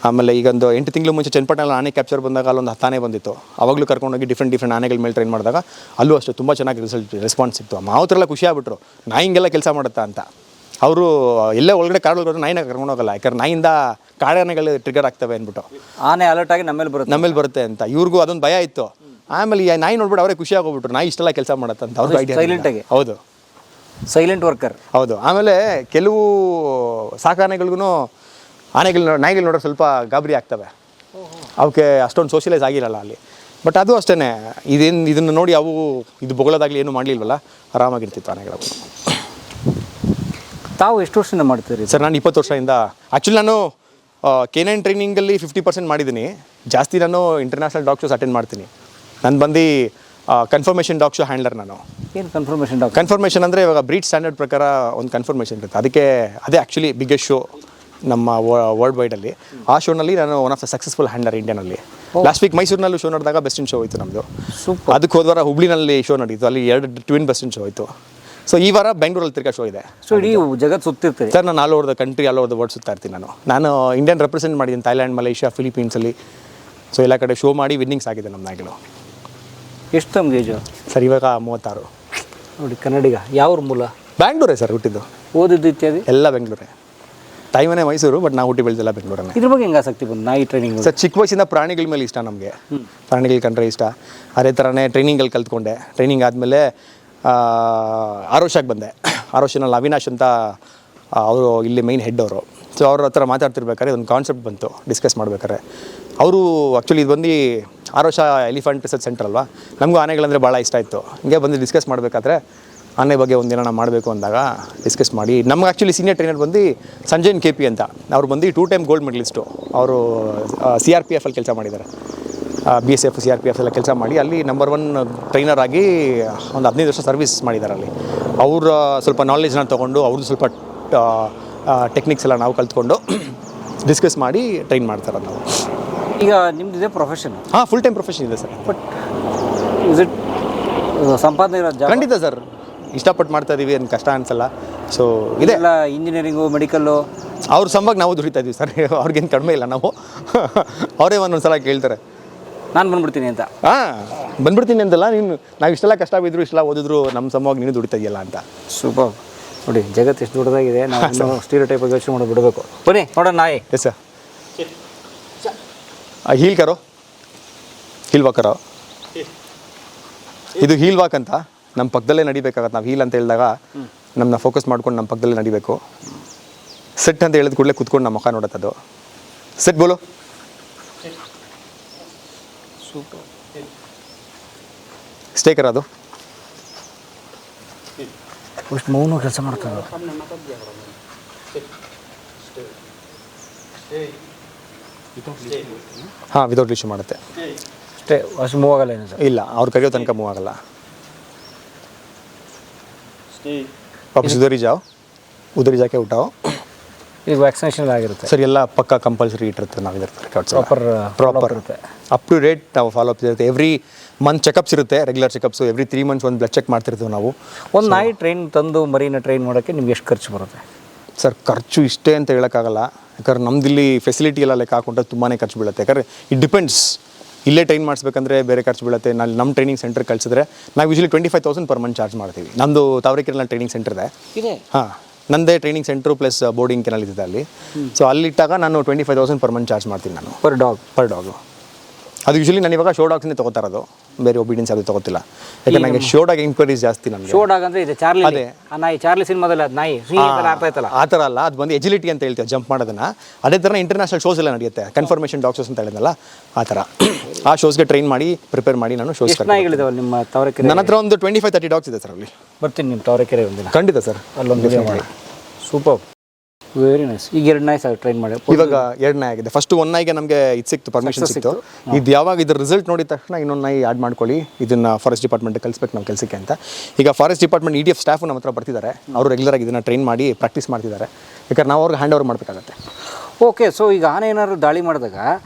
Speaker 1: ಆಮೇಲೆ ಈಗ ಒಂದು 8 ತಿಂಗಳು ಮುಂಚೆ ಚನ್ನಪಟ್ಟಣದಲ್ಲಿ ಆನೆ ಕ್ಯಾಪ್ಚರ್ ಬಂದಾಗ ಅಲ್ಲೊಂದು 10 ಆನೆ ಬಂದಿತ್ತು. ಅವಾಗಲೂ ಕರ್ಕೊಂಡೋಗಿ ಡಿಫ್ರೆಂಟ್ ಆನೆಗಳ ಮೇಲೆ ಟ್ರೈನ್ ಮಾಡಿದಾಗ ಅಲ್ಲೂ ಅಷ್ಟೇ ತುಂಬ ಚೆನ್ನಾಗಿ ರೆಸ್ಪಾನ್ಸ್ ಸಿಕ್ತು. ಮಾವತ್ತರೆಲ್ಲ ಖುಷಿ ಆಗ್ಬಿಟ್ರು, ನಾಯಿ ಹಿಂಗೆಲ್ಲ ಕೆಲಸ ಮಾಡುತ್ತಾ ಅಂತ. ಅವರು ಎಲ್ಲೇ ಒಳಗಡೆ ಕಾಡೊಳಗಡೆ ನಾಯಿನ ಕರ್ಕೊಂಡು ಹೋಗಲ್ಲ, ಯಾಕಂದ್ರೆ ನಾಯಿಂದ ಕಾಡಾನೆಗಳು ಟ್ರಿಗರ್ ಆಗ್ತವೆ ಅಂದ್ಬಿಟ್ಟು.
Speaker 2: ಆನೆ ಅಲರ್ಟ್ ಆಗಿ ನಮ್ಮೇಲೆ
Speaker 1: ಬರುತ್ತೆ ಅಂತ ಇವ್ರಿಗೂ ಅದೊಂದು ಭಯ ಇತ್ತು. ಆಮೇಲೆ ಈ ನಾಯಿ ನೋಡ್ಬಿಟ್ಟು ಅವರೇ ಖುಷಿ ಆಗೋಗ್ಬಿಟ್ರು, ನಾಯಿ ಇಷ್ಟೆಲ್ಲ ಕೆಲಸ ಮಾಡತ್ತಂತ ಅವ್ರಿಗೆ ಐಡಿಯಾ.
Speaker 2: ಸೈಲೆಂಟಾಗಿ.
Speaker 1: ಹೌದು,
Speaker 2: ಸೈಲೆಂಟ್ ವರ್ಕರ್.
Speaker 1: ಹೌದು. ಆಮೇಲೆ ಕೆಲವು ಸಾಕಾನೆಗಳಿಗೂ ನಾಯಿಗಳು ನೋಡೋಕೆ ಸ್ವಲ್ಪ ಗಾಬರಿ ಆಗ್ತವೆ. ಅವಕ್ಕೆ ಅಷ್ಟೊಂದು ಸೋಷಿಯಲೈಸ್ ಆಗಿರಲ್ಲ ಅಲ್ಲಿ. ಬಟ್ ಅದು ಅಷ್ಟೇ, ಇದನ್ನು ನೋಡಿ ಅವು ಇದು ಬೊಗಳೋದಾಗಲಿ ಏನೂ ಮಾಡಲಿಲ್ವಲ್ಲ, ಆರಾಮಾಗಿರ್ತಿತ್ತು ಆನೆಗಳು.
Speaker 2: ತಾವು ಎಷ್ಟು ವರ್ಷದಿಂದ ಮಾಡ್ತೀರಿ
Speaker 1: ಸರ್? ನಾನು 20 ವರ್ಷದಿಂದ. ಆ್ಯಕ್ಚುಲಿ ನಾನು K9 ಟ್ರೈನಿಂಗಲ್ಲಿ 50% ಮಾಡಿದ್ದೀನಿ. ಜಾಸ್ತಿ ನಾನು ಇಂಟರ್ನ್ಯಾಷನಲ್ ಡಾಗ್ ಶೋಸ್ ಅಟೆಂಡ್ ಮಾಡ್ತೀನಿ. ನಾನು ಬಂದು ಕನ್ಫರ್ಮೇಷನ್ ಡಾಗ್ ಶೋ ಹ್ಯಾಂಡ್ಲರ್ ನಾನು.
Speaker 2: ಏನು ಕನ್ಫರ್ಮೇಷನ್ ಡಾಗ್?
Speaker 1: ಕನ್ಫರ್ಮೇಷನ್ ಅಂದರೆ ಇವಾಗ ಬ್ರೀಡ್ ಸ್ಟ್ಯಾಂಡರ್ಡ್ ಪ್ರಕಾರ ಒಂದು ಕನ್ಫರ್ಮೇಷನ್ ಇರುತ್ತೆ. ಅದೇ ಆ್ಯಕ್ಚುಲಿ ಬಿಗ್ಗೆಸ್ಟ್ ಶೋ ನಮ್ಮ ವರ್ಲ್ಡ್ ವೈಡಲ್ಲಿ. ಆ ಶೋನಲ್ಲಿ ನಾನು one of the successful handler ಇಂಡಿಯಾನಲ್ಲಿ. ಲಾಸ್ಟ್ ವೀಕ್ ಮೈಸೂರಿನಲ್ಲೂ ಶೋ ನಡೆದಾಗ ಬೆಸ್ಟ್ ಇನ್ ಶೋ ಹೋಯಿತು ನಮ್ಮದು.
Speaker 2: ಸೂಪರ್.
Speaker 1: ಅದಕ್ಕೆ ಹೋದ್ವಾರ ಹುಬ್ಳಿನಲ್ಲಿ ಶೋ ನಡೀತು, ಅಲ್ಲಿ 2 ಟ್ವಿನ್ ಬೆಸ್ಟ್ ಇನ್ ಶೋ ಹೋಯಿತು. ಸೊ ಈ ವಾರ ಬೆಂಗಳೂರಲ್ಲಿ ತಿರ್ಗಾ ಶೋ ಇದೆ.
Speaker 2: ಸೊ ಇಡೀ ಜಗತ್ತು ಸುತ್ತಿರ್ತೀರಿ
Speaker 1: ಸರ್? ನಾನು all over the country, all over the world ಸುತ್ತಾ ಇರ್ತೀನಿ. ನಾನು ಇಂಡಿಯನ್ ರೆಪ್ರೆಸೆಂಟ್ ಮಾಡಿದ್ದೀನಿ ಥೈಲ್ಯಾಂಡ್, ಮಲೇಷ್ಯಾ, ಫಿಲಿಪೀನ್ಸಲ್ಲಿ. ಸೊ ಎಲ್ಲ ಕಡೆ ಶೋ ಮಾಡಿ ವಿನ್ನಿಂಗ್ಸ್ ಆಗಿದೆ ನಮ್ಮ ನಾಯಿಗಳು.
Speaker 2: ಎಷ್ಟು ತಮ್ಮ ಏಜು?
Speaker 1: ಸರ್ ಇವಾಗ 36.
Speaker 2: ನೋಡಿ, ಕನ್ನಡಿಗ. ಯಾವ ಮೂಲ?
Speaker 1: ಬ್ಯಾಂಗ್ಳೂರೇ ಸರ್ ಹುಟ್ಟಿದ್ದು,
Speaker 2: ಓದಿದ್ದು ಇತ್ಯಾದಿ
Speaker 1: ಎಲ್ಲ ಬೆಂಗಳೂರೇ. ತಾಯಿಮನೆ ಮೈಸೂರು, ಬಟ್ ನಾವು ಹುಟ್ಟಿ ಬೆಳೆದೆಲ್ಲ ಬೆಂಗಳೂರನ್ನೇ.
Speaker 2: ಇದ್ರ ಬಗ್ಗೆ ಹೆಂಗೆ ಆಸಕ್ತಿ ಬಂದು ನಾಯಿ ಟ್ರೈನಿಂಗ್?
Speaker 1: ಸರ್ ಚಿಕ್ಕ ವಯಸ್ಸಿಂದ ಪ್ರಾಣಿಗಳ ಮೇಲೆ ಇಷ್ಟ ನಮಗೆ. ಪ್ರಾಣಿಗಳು ಕಂಡ್ರೆ ಇಷ್ಟ. ಅದೇ ಥರನೇ ಟ್ರೈನಿಂಗಲ್ಲಿ ಕಲ್ತ್ಕೊಂಡೆ. ಟ್ರೈನಿಂಗ್ ಆದಮೇಲೆ ಆರೋಷಾಗೆ ಬಂದೆ. ಆರೋಷನಲ್ಲಿ ಅವಿನಾಶ್ ಅಂತ ಅವರು ಇಲ್ಲಿ ಮೈನ್ ಹೆಡ್ ಅವರು. ಸೊ ಅವ್ರ ಹತ್ರ ಮಾತಾಡ್ತಿರ್ಬೇಕಾದ್ರೆ ಒಂದು ಕಾನ್ಸೆಪ್ಟ್ ಬಂತು ಡಿಸ್ಕಸ್ ಮಾಡ್ಬೇಕಾದ್ರೆ. ಅವರು ಆ್ಯಕ್ಚುಲಿ ಇದು ಬಂದು ಆರೋಷ ಎಲಿಫೆಂಟ್ ರಿಸರ್ಚ್ ಸೆಂಟರ್ ಅಲ್ವಾ, ನಮಗೂ ಆನೆಗಳಂದರೆ ಭಾಳ ಇಷ್ಟ ಇತ್ತು. ಹಿಂಗೆ ಬಂದು ಡಿಸ್ಕಸ್ ಮಾಡಬೇಕಾದ್ರೆ ಆನೆ ಬಗ್ಗೆ ಒಂದಿನ ಮಾಡಬೇಕು ಅಂದಾಗ ಡಿಸ್ಕಸ್ ಮಾಡಿ, ನಮ್ಗೆ ಆ್ಯಕ್ಚುಲಿ ಸೀನಿಯರ್ ಟ್ರೈನರ್ ಬಂದು ಸಂಜಯನ್ KP ಅಂತ. ಅವ್ರು ಬಂದು 2 ಟೈಮ್ ಗೋಲ್ಡ್ ಮೆಡಲಿಸ್ಟು. ಅವರು CRPF ಅಲ್ಲಿ ಕೆಲಸ ಮಾಡಿದ್ದಾರೆ. BSF CRPF ಎಲ್ಲ ಕೆಲಸ ಮಾಡಿ ಅಲ್ಲಿ ನಂಬರ್ 1 ಟ್ರೈನರ್ ಆಗಿ ಒಂದು 15 ವರ್ಷ ಸರ್ವಿಸ್ ಮಾಡಿದ್ದಾರೆ ಅಲ್ಲಿ. ಅವ್ರ ಸ್ವಲ್ಪ ನಾಲೆಜ್ನ ತೊಗೊಂಡು ಅವ್ರದ್ದು ಸ್ವಲ್ಪ ಟೆಕ್ನಿಕ್ಸ್ ಎಲ್ಲ ನಾವು ಕಲ್ತ್ಕೊಂಡು ಡಿಸ್ಕಸ್ ಮಾಡಿ ಟ್ರೈನ್ ಮಾಡ್ತಾರೆ ನಾವು.
Speaker 2: ಈಗ ನಿಮ್ದು ಇದೆ ಪ್ರೊಫೆಷನ್?
Speaker 1: ಹಾಂ, ಫುಲ್ ಟೈಮ್ ಪ್ರೊಫೆಷನ್ ಇದೆ ಸರ್.
Speaker 2: ಬಟ್ ಇಸ್ ಇಟ್ ಸಂಪಾದನೆ ಇರೋ ಜಾಬ್?
Speaker 1: ಖಂಡಿತ ಸರ್, ಇಷ್ಟಪಟ್ಟು ಮಾಡ್ತಾ ಇದೀವಿ, ಏನು ಕಷ್ಟ ಅನ್ಸಲ್ಲ. ಸೊ ಇದೆ
Speaker 2: ಎಲ್ಲ ಇಂಜಿನಿಯರಿಂಗು, ಮೆಡಿಕಲ್ಲು.
Speaker 1: ಅವ್ರ ಸಂಭಾಗ ನಾವು ದುಡಿತಾ ಇದೀವಿ ಸರ್, ಅವ್ರಿಗೇನು ಕಡಿಮೆ ಇಲ್ಲ. ನಾವು ಅವರೇ ಒಂದೊಂದ್ಸಲ ಕೇಳ್ತಾರೆ,
Speaker 2: ನಾನು ಬಂದ್ಬಿಡ್ತೀನಿ ಅಂತ.
Speaker 1: ಬಂದ್ಬಿಡ್ತೀನಿ ಅಂತಲ್ಲ, ನೀನು ನಾವು ಇಷ್ಟೆಲ್ಲ ಕಷ್ಟ ಬಿದ್ರು, ಇಷ್ಟೆಲ್ಲ ಓದಿದ್ರು ನಮ್ಮ ಸಮವಾಗಿ ನೀನು ದುಡಿತಾ ಇದೆಯಲ್ಲ ಅಂತ.
Speaker 2: ಸೂಪರ್. ನೋಡಿ, ಜಗತ್ತು ಎಷ್ಟು ದೊಡ್ಡದಾಗಿದೆ. ನಾವು ಸ್ಟೀರಿಯೋ ಟೈಪ್ ಯೋಚನೆ ಮಾಡೋದು ಬಿಡಬೇಕು. ಬನ್ನಿ ನೋಡೋಣ ನಾಯಿ.
Speaker 1: Yes sir. ಹೀಲ್ ಕರೋ, ಹೀಲ್ ವಾಕ್ ಕರೋ. ಇದು ಹೀಲ್ ವಾಕ್ ಅಂತ ನಮ್ಮ ಪಕ್ಕದಲ್ಲೇ ನಡಿಬೇಕಾಗತ್ತೆ. ನಾವು ಹೀಲ್ ಅಂತ ಹೇಳಿದಾಗ ನಮ್ಮನ್ನ ಫೋಕಸ್ ಮಾಡ್ಕೊಂಡು ನಮ್ಮ ಪಕ್ಕದಲ್ಲೇ ನಡಿಬೇಕು. ಸೆಟ್ ಅಂತ ಹೇಳಿದ ಕೂಡಲೇ ಕೂತ್ಕೊಂಡು ನಮ್ಮ ಮುಖ ನೋಡತ್ತದು. ಸೆಟ್ ಬೋಲೋ.
Speaker 2: ಸೂಪರ್.
Speaker 1: ಸ್ಟೇ ಕರೋದು.
Speaker 2: ಅಷ್ಟು ಮೌನ ಕೆಲಸ ಮಾಡ್ತಾರೆ.
Speaker 1: ಹಾಂ, ವಿತೌಟ್ ಲಿಶ್ಯೂ ಮಾಡುತ್ತೆ.
Speaker 2: ಅಷ್ಟೇ, ಅಷ್ಟು ಮೂವ್ ಆಗಲ್ಲ ಏನು ಸರ್?
Speaker 1: ಇಲ್ಲ, ಅವ್ರು ಕರೆಯೋ ತನಕ ಮೂವ್ ಆಗಲ್ಲ. ವಾಪಸ್ ಉದರಿ ಜಾಕೆ ಊಟವು
Speaker 2: ಈಗ ವ್ಯಾಕ್ಸಿನೇಷನ್ ಆಗಿರುತ್ತೆ
Speaker 1: ಸರ್ ಎಲ್ಲ ಪಕ್ಕ ಕಂಪಲ್ಸರಿ ಇಟ್ಟಿರುತ್ತೆ ನಾವು ಇದರ ಪ್ರಾಪರ್
Speaker 2: ಇರುತ್ತೆ.
Speaker 1: ಅಪ್ ಟು ಡೇಟ್ ನಾವು ಫಾಲೋ ಅಪ್ ಇರುತ್ತೆ. ಎವ್ರಿ ಮಂತ್ ಚೆಕಪ್ಸ್ ಇರುತ್ತೆ, ರೆಗ್ಯುಲರ್ ಚೆಕಪ್ಸು. ಎವ್ರಿ 3 months ಒಂದು ಬ್ಲಡ್ ಚೆಕ್ ಮಾಡ್ತಿರ್ತೀವಿ ನಾವು.
Speaker 2: ಒಂದು ನಾಯಿ ಟ್ರೈನ್ ತಂದು ಮರಿನ ಟ್ರೈನ್ ಮಾಡೋಕ್ಕೆ ನಿಮ್ಗೆ ಎಷ್ಟು ಖರ್ಚು ಬರುತ್ತೆ?
Speaker 1: ಸರ್ ಖರ್ಚು ಇಷ್ಟೇ ಅಂತ ಹೇಳೋಕ್ಕಾಗಲ್ಲ, ಯಾಕಂದ್ರೆ ನಮ್ದಿಲ್ಲಿ ಫೆಸಿಲಿಟಿ ಎಲ್ಲ ಲೆಕ್ಕ ಹಾಕೊಂಡ್ರೆ ತುಂಬಾ ಖರ್ಚು ಬೀಳುತ್ತೆ. ಯಾಕಂದರೆ ಇಟ್ ಡಿಪೆಂಡ್ಸ್. ಇಲ್ಲೇ ಟ್ರೈನ್ ಮಾಡಿಸ್ಬೇಕಂದ್ರೆ ಬೇರೆ ಖರ್ಚು ಬೀಳುತ್ತೆ. ನಮ್ಮ ಟ್ರೈನಿಂಗ್ ಸೆಂಟರ್ ಕಳಿಸಿದ್ರೆ ನಾವು ಯೂಶಲಿ 25,000 per month ಚಾರ್ಜ್ ಮಾಡ್ತೀವಿ. ನಮ್ಮದು ತಾವರೆಕೆರೆನಲ್ಲಿ ಟ್ರೈನಿಂಗ್ ಸೆಂಟರ್ ಇದೆ. ಹಾಂ, ನಂದೇ training centre plus boarding kennel ಇದೆ ಅಲ್ಲಿ. ಸೊ ಅಲ್ಲಿಟ್ಟಾಗ ನಾನು 25,000 per month ಚಾರ್ಜ್ ಮಾಡ್ತೀನಿ ನಾನು
Speaker 2: ಪರ್ ಡಾಗು.
Speaker 1: ಅದು ಯೂಶಲಿ ನಾನು ಇವಾಗ ಶೋ ಡಾಗ್ಸ್ನೇ ತೊಗೋತಾ ಇರೋದು, ಬೇರೆ ಒಬಿಡಿಯನ್ಸ್ ಅದು ತೊಗೋತಿಲ್ಲ. ಯಾಕಂದ್ರೆ ನನಗೆ ಶೋ ಡಾಗ್ ಎಂಕ್ವೈರೀಸ್ ಜಾಸ್ತಿ. ನನಗೆ
Speaker 2: ಶೋ ಡಾಗ್ ಅಂದರೆ ಇದೆ ಚಾರ್ಲಿ, ಅದೇ ಆ ನಾಯಿ ಚಾರ್ಲಿ ಸಿನಿಮಾದಲ್ಲಿ ಅದು ನಾಯಿ ಆಡ್ತಾ ಇತ್ತಲ್ಲ,
Speaker 1: ಆ ಥರ ಅಲ್ಲ. ಅದು ಬಂದು ಎಜಿಲಿಟಿ ಅಂತ ಹೇಳ್ತೀವಿ, ಜಂಪ್ ಮಾಡೋದನ್ನ. ಅದೇ ಥರ ಇಂಟರ್ನ್ಯಾಷನಲ್ ಶೋಸ್ ಎಲ್ಲ ನಡೆಯುತ್ತೆ, ಕನ್ಫರ್ಮೇಷನ್ ಡಾಗ್ ಶೋಸ್ ಅಂತ ಹೇಳಿದ್ನಲ್ಲ, ಆ ಥರ ಆ ಶೋಸ್ಗೆ ಟ್ರೈನ್ ಮಾಡಿ ಪ್ರಿಪೇರ್ ಮಾಡಿ ನಾನು ಶೋಸ್.
Speaker 2: ನಾಯಿಗಳಿದಾವೆ ನಿಮ್ಮ ತಾವರೆಕೆರೆ?
Speaker 1: ನನ್ನ ಹತ್ರ ಒಂದು 25-30 ಡಾಗ್ಸ್ ಇದೆ ಸರ್ ಅಲ್ಲಿ.
Speaker 2: ಬರ್ತೀನಿ ನಿಮ್ಮ ತಾವರೆಕೆರೆ ಒಂದಿನ.
Speaker 1: ಖಂಡಿತ ಸರ್,
Speaker 2: ಅಲ್ಲೊಂದು ವಿಡಿಯೋ ಮಾಡಿ. Super, very nice. ಈಗ 2 ನಾಯಿ ಸರ್ ಟ್ರೈನ್ ಮಾಡಿ,
Speaker 1: ಇವಾಗ 2 ನಾಯಿ ಆಗಿದೆ. ಫಸ್ಟ್ 1 ನಾಯಿಗೆ ನಮಗೆ ಇದು ಸಿಕ್ತು, ಪರ್ಮಿಷನ್ ಸಿಕ್ತು. ಇದು ಯಾವಾಗ ಇದ್ರ ರಿಸಲ್ಟ್ ನೋಡಿದ ತಕ್ಷಣ ಇನ್ನೊಂದು ನಾಯಿ ಆ್ಯಡ್ ಮಾಡ್ಕೊಳ್ಳಿ, ಇದನ್ನ ಫಾರೆಸ್ಟ್ ಡಿಪಾರ್ಟ್ಮೆಂಟ್ಗೆ ಕಳಿಸ್ಬೇಕು ನಾವು ಕೆಲಸಕ್ಕೆ ಅಂತ. ಈಗ ಫಾರೆಸ್ಟ್ ಡಿಪಾರ್ಟ್ಮೆಂಟ್ EDF ಸ್ಟಾಫು ನಮ್ಮ ಹತ್ರ ಬರ್ತಿದ್ದಾರೆ. ಅವರು ರೆಗ್ಯುಲರಾಗಿ ಇದನ್ನು ಟ್ರೈನ್ ಮಾಡಿ ಪ್ರಾಕ್ಟೀಸ್ ಮಾಡ್ತಿದ್ದಾರೆ. ಯಾಕಂದ್ರೆ ನಾವು ಅವ್ರಿಗೆ ಹ್ಯಾಂಡ್ ಓವರ್ ಮಾಡಬೇಕಾಗತ್ತೆ.
Speaker 2: ಓಕೆ. ಸೊ ಈಗ ಆನೆ ಏನಾದ್ರು ದಾಳಿ ಮಾಡಿದಾಗ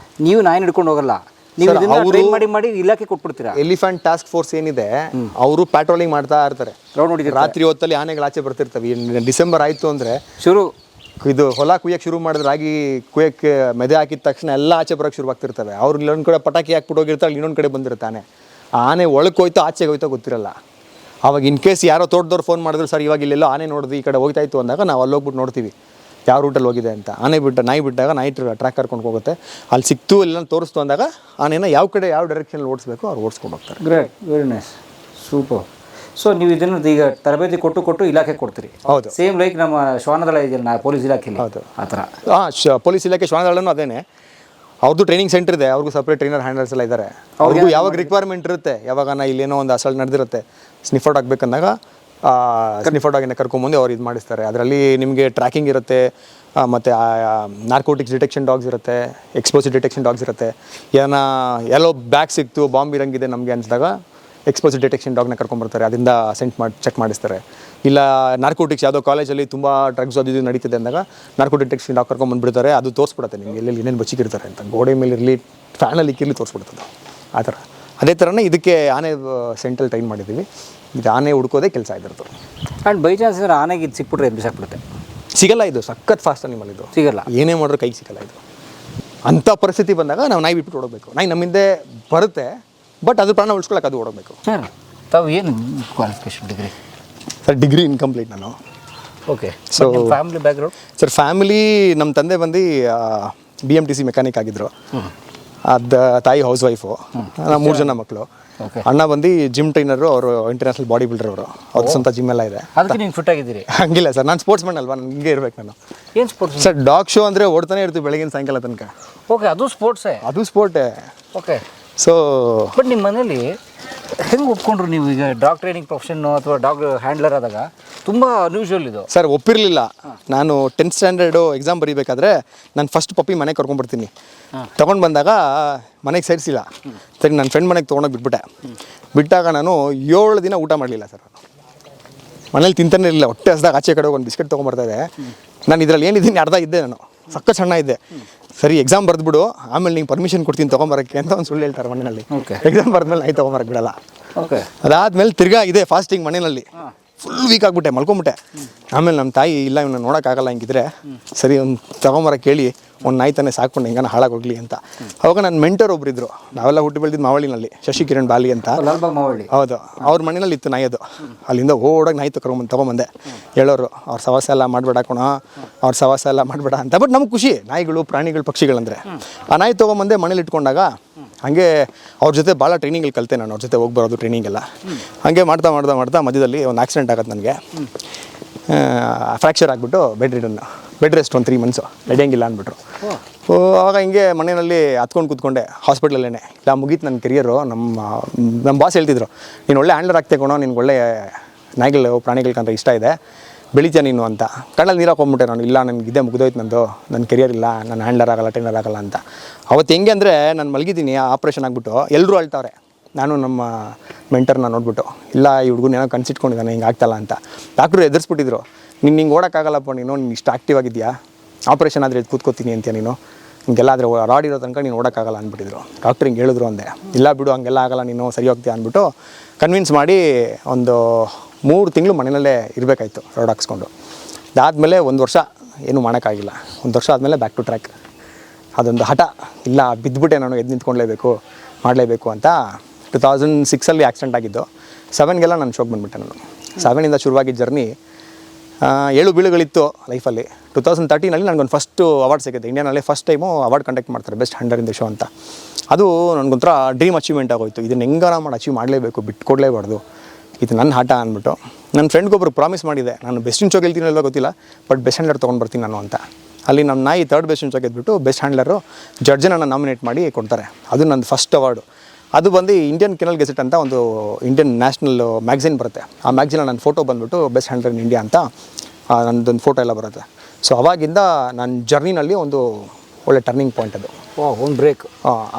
Speaker 2: ನೀವು ನಾಯಿ ಹಿಡ್ಕೊಂಡು ಹೋಗಲ್ಲ, ನೀವು ಟ್ರೈನ್ ಮಾಡಿ ಇಲಾಖೆ ಕೊಟ್ಬಿಡ್ತೀರಾ?
Speaker 1: ಎಲಿಫೆಂಟ್ ಟಾಸ್ಕ್ ಫೋರ್ಸ್ ಏನಿದೆ, ಅವರು ಪ್ಯಾಟ್ರೋಲಿಂಗ್ ಮಾಡ್ತಾ ಇರ್ತಾರೆ. ರಾತ್ರಿ ಹೊತ್ತಲ್ಲಿ ಆನೆಗಳು ಆಚೆ ಬರ್ತಿರ್ತವೆ. ಡಿಸೆಂಬರ್ ಆಯಿತು ಅಂದರೆ
Speaker 2: ಶುರು
Speaker 1: ಇದು ಹೊಲ ಕುಯ್ಯಕ್ಕೆ ಶುರು ಮಾಡಿದ್ರೆ, ರಾಗಿ ಕುಯ್ಯಕ್ಕೆ ಮೆದೆ ಹಾಕಿದ ತಕ್ಷಣ ಎಲ್ಲ ಆಚೆ ಬರೋಕ್ಕೆ ಶುರುವಾಗ್ತಿರ್ತವೆ. ಅವ್ರು ಇಲ್ಲೊಂದು ಕಡೆ ಪಟಾಕಿ ಹಾಕ್ಬಿಟ್ಟು ಹೋಗಿರ್ತಾರೆ, ಇನ್ನೊಂದು ಕಡೆ ಬಂದಿರ್ತಾನೆ. ಆನೆ ಒಳಕ್ಕೆ ಹೋಯ್ತು ಆಚೆಗೆ ಹೋಯ್ತೋ ಗೊತ್ತಿರಲ್ಲ. ಅವಾಗ ಇನ್ ಕೇಸ್ ಯಾರೋ ತೋಟದವ್ರು ಫೋನ್ ಮಾಡಿದ್ರು, ಸರ್ ಇವಾಗ ಇಲ್ಲೆಲ್ಲೋ ಆನೆ ನೋಡಿದ್ವಿ, ಈ ಕಡೆ ಹೋಗ್ತಾಯಿತ್ತು ಅಂದಾಗ ನಾವು ಅಲ್ಲಿ ಹೋಗ್ಬಿಟ್ಟು ನೋಡ್ತೀವಿ ಯಾವ ರೂಟಲ್ಲಿ ಹೋಗಿದೆ ಅಂತ. ನಾಯಿ ಬಿಟ್ಟಾಗ ನಾಯಿ ಟ್ರ್ಯಾಕ್ ಕರ್ಕೊಂಡು ಹೋಗುತ್ತೆ. ಅಲ್ಲಿ ಸಿಕ್ತು ಎಲ್ಲ ತೋರಿಸ್ತು ಅಂದಾಗ ಆನೆನ ಯಾವ ಕಡೆ ಯಾವ ಡೈರೆಕ್ಷನಲ್ಲಿ ಓಡಿಸ್ಬೇಕು ಅವ್ರು ಓಡಿಸ್ಕೊಂಡು ಹೋಗ್ತಾರೆ.
Speaker 2: Great, very nice, super. So ನೀವು ಇದನ್ನು ಈಗ ತರಬೇತಿ ಕೊಟ್ಟು ಇಲಾಖೆ ಕೊಡ್ತೀರಿ?
Speaker 1: ಹೌದು.
Speaker 2: ಸೇಮ್ ಲೈಕ್ ನಮ್ಮ ಶ್ವಾನದಳ ಇದೆಯಲ್ಲ ಪೊಲೀಸ್ ಇಲಾಖೆಯಲ್ಲಿ,
Speaker 1: ಹೌದು
Speaker 2: ಆ ಥರ.
Speaker 1: ಪೊಲೀಸ್ ಇಲಾಖೆ ಶ್ವಾನದಳನೂ ಅದೇನೆ. ಅವ್ರದ್ದು ಟ್ರೈನಿಂಗ್ ಸೆಂಟರ್ ಇದೆ, ಅವ್ರಿಗೂ ಸಪ್ರೇಟ್ ಟ್ರೈನರ್ ಹ್ಯಾಂಡಲ್ಸ್ ಎಲ್ಲ ಇದ್ದಾರೆ. ಅವ್ರಿಗೂ ಯಾವಾಗ ರಿಕ್ವೈರ್ಮೆಂಟ್ ಇರುತ್ತೆ, ಯಾವಾಗ ಇಲ್ಲೇನೋ ಒಂದು ಅಸಲ್ಟ್ ನಡೆದಿರುತ್ತೆ, ಸ್ನಿಫೌಟ್ ಆಗಬೇಕಂದಾಗ ಸ್ನಿಫೌಟ್ ಆಗಿನ ಕರ್ಕೊಂಬಂದು ಅವ್ರು ಇದು ಮಾಡಿಸ್ತಾರೆ. ಅದರಲ್ಲಿ ನಿಮಗೆ ಟ್ರ್ಯಾಕಿಂಗ್ ಇರುತ್ತೆ, ಮತ್ತು ನಾರ್ಕೋಟಿಕ್ಸ್ ಡಿಟೆಕ್ಷನ್ ಡಾಗ್ಸ್ ಇರುತ್ತೆ, ಎಕ್ಸ್ಪ್ಲೋಸಿವ್ ಡಿಟೆಕ್ಷನ್ ಡಾಗ್ಸ್ ಇರುತ್ತೆ. ಎಲ್ಲೋ ಬ್ಯಾಗ್ ಸಿಕ್ತು, ಬಾಂಬ್ ಇರಂಗಿದೆ ನಮಗೆ ಅನಿಸಿದಾಗ ಎಕ್ಸ್ಪ್ಲೋಸಿವ್ ಡಿಟೆಕ್ಷನ್ ಡಾಗ್ನ ಕರ್ಕೊಂಬರ್ತಾರೆ, ಅದರಿಂದ ಚೆಕ್ ಮಾಡಿಸ್ತಾರೆ. ಇಲ್ಲ ನಾರ್ಕೋಟಿಕ್ಸ್ ಯಾವುದೋ ಕಾಲೇಜಲ್ಲಿ ತುಂಬ ಡ್ರಗ್ಸ್ ಅದು ಇದು ನಡೀತಿದೆ ಅಂದಾಗ ನಾರ್ಕೋ ಡಿಟೆಕ್ಷನ್ ಡಾಗ್ ಕರ್ಕೊಂಬಂದ್ಬಿಡ್ತಾರೆ. ಅದು ತೋರಿಸ್ಬಿಡುತ್ತೆ ನಿಮಗೆ ಎಲ್ಲೆಲ್ಲಿ ಏನೇನು ಬಚ್ಚಿಕಿರ್ತಾರೆ ಅಂತ, ಗೋಡೆ ಮೇಲೆ ಇರಲಿ ಫ್ಯಾನಲ್ಲಿ ಇಕ್ಕಿರಲಿ ತೋರಿಸ್ಬಿಡ್ತದೆ. ಆ ಥರ ಅದೇ ಥರನೇ ಇದಕ್ಕೆ ಆನೆ ಸೆಂಟ್ರಲ್ಲಿ ಟ್ರೈನ್ ಮಾಡಿದ್ದೀವಿ. ಇದು ಆನೆ ಹುಡ್ಕೋದೇ ಕೆಲಸ ಇದ್ರದ್ದು.
Speaker 2: ಆ್ಯಂಡ್ ಬೈ ಚಾನ್ಸ್ ಅಂದರೆ ಆನೆಗೆ ಇದು ಸಿಕ್ಬಿಟ್ರೆ ಎದ್ದು ಸಾಕ್ಬಿಡುತ್ತೆ?
Speaker 1: ಸಿಗಲ್ಲ, ಇದು ಸಖತ್ ಫಾಸ್ಟ್ ಅನಿಮಲ್. ಇದು
Speaker 2: ಸಿಗಲ್ಲ, ಏನೇ
Speaker 1: ಮಾಡಿದ್ರು ಕೈಗೆ ಸಿಗಲ್ಲ. ಇದು ಅಂಥ ಪರಿಸ್ಥಿತಿ ಬಂದಾಗ ನಾವು ನಾಯಿ ಬಿಟ್ಬಿಟ್ಟು ಓಡಬೇಕು. ನಾಯಿ ನಮ್ಮಿಂದೆ ಬರುತ್ತೆ, ಬಟ್ ಅದ್ರ ಪ್ರಾಣ ಉಳಿಸ್ಕೊಳ್ಳೋಕೆ ಅದು ಓಡಬೇಕು.
Speaker 2: ತಾವು ಏನು qualification? Degree
Speaker 1: sir, degree incomplete ನಾನು.
Speaker 2: Okay. So family background? Sir
Speaker 1: family ನಮ್ಮ ತಂದೆ ಬಂದು BMTC ಮೆಕ್ಯಾನಿಕ್ ಆಗಿದ್ದರು. ಅದು ತಾಯಿ ಹೌಸ್ ವೈಫು. ನಾವು 3 ಜನ ಮಕ್ಕಳು. ಅಣ್ಣ ಬಂದು ಜಿಮ್ ಟ್ರೈನರು, ಅವರು ಇಂಟರ್ನ್ಯಾಷನಲ್ ಬಾಡಿ ಬಿಲ್ಡರ್. ಅವ್ರ ಸ್ವಂತ ಜಿಮ್ ಎಲ್ಲ ಇದೆ.
Speaker 2: ಅದಕ್ಕೆ ನೀವು ಫಿಟ್ ಆಗಿದ್ದೀರಿ? ಹಂಗಿಲ್ಲ
Speaker 1: ಸರ್, ನಾನು ಸ್ಪೋರ್ಟ್ಸ್ ಮ್ಯಾನ್ ಅಲ್ವಾ, ನನಗೆ ಇರ್ಬೇಕು. ನಾನು
Speaker 2: ಏನು ಸ್ಪೋರ್ಟ್ಸ್
Speaker 1: ಸರ್? ಡಾಗ್ ಶೋ ಅಂದರೆ ಓಡ್ತಾನೆ ಇರ್ತೀವಿ ಬೆಳಗಿನ ಸಾಯಂಕಾಲ ತನಕ.
Speaker 2: ಓಕೆ, ಅದು ಸ್ಪೋರ್ಟ್ಸೇ? ಅದು
Speaker 1: ಸ್ಪೋರ್ಟೇ.
Speaker 2: ಓಕೆ.
Speaker 1: ಸೊ
Speaker 2: ಬಟ್ ನಿಮ್ಮ ಮನೇಲಿ ಹೆಂಗೆ ಒಪ್ಕೊಂಡ್ರು ನೀವು? ಈಗ ಡಾಗ್ ಟ್ರೈನಿಂಗ್ ಪ್ರೊಫೆಷನ್ನು ಅಥವಾ ಡಾಗ್ ಹ್ಯಾಂಡ್ಲರ್ ಆದಾಗ ತುಂಬ ಅನ್ಯೂಶುವಲ್ ಇದು.
Speaker 1: ಸರ್ ಒಪ್ಪಿರಲಿಲ್ಲ. ನಾನು 10th ಸ್ಟ್ಯಾಂಡರ್ಡು ಎಕ್ಸಾಮ್ ಬರೀಬೇಕಾದ್ರೆ ನಾನು ಫಸ್ಟ್ ಪಪ್ಪಿ ಮನೆಗೆ ಕರ್ಕೊಂಡ್ಬರ್ತೀನಿ. ತೊಗೊಂಡು ಬಂದಾಗ ಮನೆಗೆ ಸೇರಿಸಿಲ್ಲ. ಸರಿ, ನನ್ನ ಫ್ರೆಂಡ್ ಮನೆಗೆ ತೊಗೊಂಡೋಗಿ ಬಿಟ್ಟಾಗ ನಾನು 7 ದಿನ ಊಟ ಮಾಡಲಿಲ್ಲ ಸರ್. ಮನೇಲಿ ತಿಂತಾನೆ ಇರಲಿಲ್ಲ. ಹೊಟ್ಟೆ ಹಸ್ದಾಗ ಆಚೆ ಕಡೆ ಒಂದು ಬಿಸ್ಕೆಟ್ ತೊಗೊಂಬರ್ತಾಯಿದ್ದೆ. ನಾನು ಇದರಲ್ಲಿ ಏನಿದ್ದೀನಿ ಅರ್ಧ ಇದ್ದೆ, ನಾನು ಸಕ್ಕ ಸಣ್ಣ ಇದ್ದೆ. ಸರಿ, ಎಕ್ಸಾಮ್ ಬರೆದ್ಬಿಡು, ಆಮೇಲೆ ನಿಂಗೆ ಪರ್ಮಿಷನ್ ಕೊಡ್ತೀನಿ ತೊಗೊಂಬರೋಕ್ಕೆ ಅಂತ ಒಂದು ಸುಳ್ಳು ಹೇಳ್ತಾರೆ ಮನೆಯಲ್ಲಿ. ಎಕ್ಸಾಮ್ ಬರೆದ್ಮೇಲೆ ನಾಯಿ ತೊಗೊಂಬರಕ್ಕೆ ಬಿಡಲ್ಲ. ಅದಾದಮೇಲೆ ತಿರ್ಗಾ ಇದೆ ಫಾಸ್ಟಿಂಗ್ ಮನೆಯಲ್ಲಿ. ಫುಲ್ ವೀಕ್ ಆಗಿಬಿಟ್ಟೆ, ಮಲ್ಕೊಂಬಿಟ್ಟೆ. ಆಮೇಲೆ ನಮ್ಮ ತಾಯಿ, ಇಲ್ಲ ಇವನ್ನ ನೋಡೋಕ್ಕಾಗಲ್ಲ ಹಿಂಗಿದ್ರೆ, ಸರಿ ಒಂದು ತೊಗೊಂಬರಕ್ಕೆ ಕೇಳಿ ಒಂದು ನಾಯಿ ತಾನೇ ಸಾಕೊಂಡು ಹೆಂಗಾನ ಹಾಳಾಗೋಗ್ಲಿ ಅಂತ. ಅವಾಗ ನನ್ನ ಮೆಂಟರ್ ಒಬ್ಬರಿದ್ರು, ನಾವೆಲ್ಲ ಹುಟ್ಟು ಬೆಳೆದಿದ್ದು ಮಾವಳಿನಲ್ಲಿ, ಶಶಿಕಿರಣ್ ಬಾಲಿ ಅಂತ. ಹೌದು, ಅವ್ರ ಮನೆಯಲ್ಲಿ ಇತ್ತು ನಾಯಿ. ಅದು ಅಲ್ಲಿಂದ ಓಡೋಗಿ ನಾಯಿ ತೊಗೊಂಬಂದೆ. ಹೇಳೋರು, ಅವ್ರ ಸವಾಸ ಎಲ್ಲ ಮಾಡಬೇಡ ಕಣ, ಅವ್ರ ಸವಾಸ ಎಲ್ಲ ಮಾಡಬೇಡ ಅಂತ. ಬಟ್ ನಮ್ಗೆ ಖುಷಿ, ನಾಯಿಗಳು, ಪ್ರಾಣಿಗಳು, ಪಕ್ಷಿಗಳಂದರೆ. ಆ ನಾಯಿ ತೊಗೊಂಬಂದೆ ಮನೇಲಿ ಇಟ್ಕೊಂಡಾಗ ಹಾಗೆ ಅವ್ರ ಜೊತೆ ಭಾಳ ಟ್ರೈನಿಂಗಲ್ಲಿ ಕಲಿತೆ ನಾನು. ಅವ್ರ ಜೊತೆ ಹೋಗಿ ಬರೋದು ಟ್ರೈನಿಂಗೆಲ್ಲ. ಹಾಗೆ ಮಾಡ್ತಾ ಮಧ್ಯದಲ್ಲಿ ಒಂದು ಆಕ್ಸಿಡೆಂಟ್ ಆಗುತ್ತೆ ನನಗೆ. ಫ್ರ್ಯಾಕ್ಚರ್ ಆಗಿಬಿಟ್ಟು ಬೆಡ್ ರೆಸ್ಟ್ ಒಂದು 3 months, ನಡೆಯಂಗಿಲ್ಲ ಅಂದ್ಬಿಟ್ರು. ಆವಾಗ ಹಿಂಗೆ ಮನೆಯಲ್ಲಿ ಹತ್ಕೊಂಡು ಕೂತ್ಕೊಂಡೆ ಹಾಸ್ಪಿಟ್ಲಲ್ಲೇ. ಇಲ್ಲ, ಮುಗೀತು ನನ್ನ ಕೆರಿಯರು. ನಮ್ಮ ಬಾಸ್ ಹೇಳ್ತಿದ್ರು, ನೀನು ಒಳ್ಳೆ ಹ್ಯಾಂಡ್ಲರ್ ಆಗ್ತೇ ಕಣೋ, ನಿನ್ಗೆ ಒಳ್ಳೆ ನಾಯಿಗಳು ಪ್ರಾಣಿಗಳ್ಕಂತ ಇಷ್ಟ ಇದೆ, ಬೆಳಿತೀಯ ನೀನು ಅಂತ. ಕಣ್ಣಲ್ಲಿ ನೀರು ಹಾಕೊಂಡ್ಬಿಟ್ಟೆ ನಾನು. ಇಲ್ಲ, ನನಗೆ ಇದೇ ಮುಗಿದೋಯ್ತು ನಂದು, ನನ್ನ ಕೆರಿಯರ್ ಇಲ್ಲ, ನಾನು ಹ್ಯಾಂಡ್ಲರ್ ಆಗಲ್ಲ, ಟ್ರೈನರ್ ಆಗಲ್ಲ ಅಂತ. ಅವತ್ತು ಹೆಂಗೆ ಅಂದರೆ, ನಾನು ಮಲಗಿದ್ದೀನಿ, ಆಪ್ರೇಷನ್ ಆಗಿಬಿಟ್ಟು ಎಲ್ಲರೂ ಅಳ್ತಾವ್ರೆ. ನಾನು ನಮ್ಮ ಮೆಂಟರ್ನ ನೋಡ್ಬಿಟ್ಟು, ಇಲ್ಲ ಈ ಹುಡುಗನ ಏನೋ ಕನ್ಸಿಟ್ಕೊಂಡಿದ್ದಾನೆ ಹಿಂಗೆ ಆಗ್ತಲ್ಲ ಅಂತ. ಡಾಕ್ಟ್ರು ಎದುರಿಸ್ಬಿಟ್ಟಿದ್ರು, ನೀನು ಹಿಂಗೆ ಓಡೋಕ್ಕಾಗಲ್ಲಪ್ಪ, ನೀನು ಇಷ್ಟು ಆ್ಯಕ್ಟಿವ್ ಆಗಿದೆಯಾ, ಆಪ್ರೇಷನ್ ಆದರೆ ಕೂತ್ಕೋತೀನಿ ಅಂತೀಯ ನೀನು, ಹಿಂಗೆಲ್ಲ ಆದರೆ ರಾಡ್ ಇರೋ ತನಕ ನೀನು ಓಡೋಕ್ಕಾಗಲ್ಲ ಅಂದ್ಬಿಟ್ಟಿದ್ರು. ಡಾಕ್ಟ್ರ್ ಹಿಂಗೆ ಹೇಳಿದ್ರು ಅಂದೆ, ಇಲ್ಲ ಬಿಡು ಹಂಗೆಲ್ಲ ಆಗಲ್ಲ, ನೀನು ಸರಿ ಹೋಗ್ತೀಯ ಅಂದ್ಬಿಟ್ಟು ಕನ್ವಿನ್ಸ್ ಮಾಡಿ ಒಂದು 3 ತಿಂಗಳು ಮನೆಯಲ್ಲೇ ಇರಬೇಕಾಯ್ತು ರಾಡ್ ಹಾಕ್ಸ್ಕೊಂಡು. ಅದಾದಮೇಲೆ 1 ವರ್ಷ ಏನೂ ಮಾಡೋಕ್ಕಾಗಿಲ್ಲ. 1 ವರ್ಷ ಆದಮೇಲೆ ಬ್ಯಾಕ್ ಟು ಟ್ರ್ಯಾಕ್. ಅದೊಂದು ಹಠ, ಇಲ್ಲ ಬಿದ್ದುಬಿಟ್ಟೆ ನಾನು ಎದ್ದು ನಿಂತ್ಕೊಳ್ಳೇಬೇಕು ಮಾಡಲೇಬೇಕು ಅಂತ 2006 ಆಕ್ಸಿಡೆಂಟ್ ಆಗಿದ್ದು. 7ಗೆಲ್ಲ ನಾನು ಶೋಕ್ ಬಂದುಬಿಟ್ಟೆ. ನಾನು 7ಇಂದ ಶುರುವಾಗಿದ್ದ ಜರ್ನಿ 7 ಬೀಳುಗಳಿತ್ತು ಲೈಫಲ್ಲಿ. 2013 ನನಗೊಂದು ಫಸ್ಟ್ ಅವಾರ್ಡ್ ಸಿಗುತ್ತೆ. ಇಂಡಿಯಾನಲ್ಲಿ ಫಸ್ಟ್ ಟೈಮು ಅವಾರ್ಡ್ ಕಂಡಕ್ಟ್ ಮಾಡ್ತಾರೆ, best hander in the show ಅಂತ. ಅದು ನನಗೊಂಥರ ಡ್ರೀಮ್ ಅಚೀವ್ಮೆಂಟ್ ಆಗೋಯ್ತು. ಇದನ್ನು ಹೆಂಗಾರ ಮಾಡಿ ಅಚೀವ್ ಮಾಡಲೇಬೇಕು, ಬಿಟ್ಕೊಡ್ಲೇಬಾರ್ದು, ಇದು ನನ್ನ ಆಟ ಅಂದ್ಬಿಟ್ಟು ನನ್ನ ಫ್ರೆಂಡ್ಗೊಬ್ಬರು ಪ್ರಾಮಿಸ್ ಮಾಡಿದೆ, ನಾನು ಬೆಸ್ಟ್ ಇನ್ ಶೋ ಗೆಲ್ತೀನಿ ಅಲ್ವಾ ಗೊತ್ತಿಲ್ಲ, ಬಟ್ ಬೆಸ್ಟ್ ಹ್ಯಾಂಡ್ಲರ್ ತೊಗೊಂಡು ಬರ್ತೀನಿ ನಾನು ಅಂತ. ಅಲ್ಲಿ ನಮ್ಮ ನಾಯಿ 3rd ಬೆಸ್ಟ್ ಇನ್ ಶೋ ಗೆದ್ಬಿಟ್ಟು ಬೆಸ್ಟ್ ಹ್ಯಾಂಡ್ಲರು ಜಡ್ಜನ್ನು ನಾಮಿನೇಟ್ ಮಾಡಿ ಕೊಡ್ತಾರೆ. ಅದು ನನ್ನ ಫಸ್ಟ್ ಅವಾರ್ಡು. ಅದು ಬಂದು ಇಂಡಿಯನ್ ಕೆನಲ್ ಗೆಜೆಟ್ ಅಂತ ಒಂದು ಇಂಡಿಯನ್ ನ್ಯಾಷನಲ್ ಮ್ಯಾಗ್ಝಿನ್ ಬರುತ್ತೆ. ಆ ಮ್ಯಾಗ್ಝಿನಲ್ಲಿ ನನ್ನ ಫೋಟೋ ಬಂದುಬಿಟ್ಟು ಬೆಸ್ಟ್ ಹ್ಯಾಂಡ್ಲರ್ ಇನ್ ಇಂಡಿಯಾ ಅಂತ ನನ್ನದೊಂದು ಫೋಟೋ ಎಲ್ಲ ಬರುತ್ತೆ. ಸೊ ಅವಾಗಿಂದ ನನ್ನ ಜರ್ನಿನಲ್ಲಿ ಒಂದು ಒಳ್ಳೆ ಟರ್ನಿಂಗ್ ಪಾಯಿಂಟ್ ಅದು.
Speaker 2: ಒಂದು ಬ್ರೇಕ್.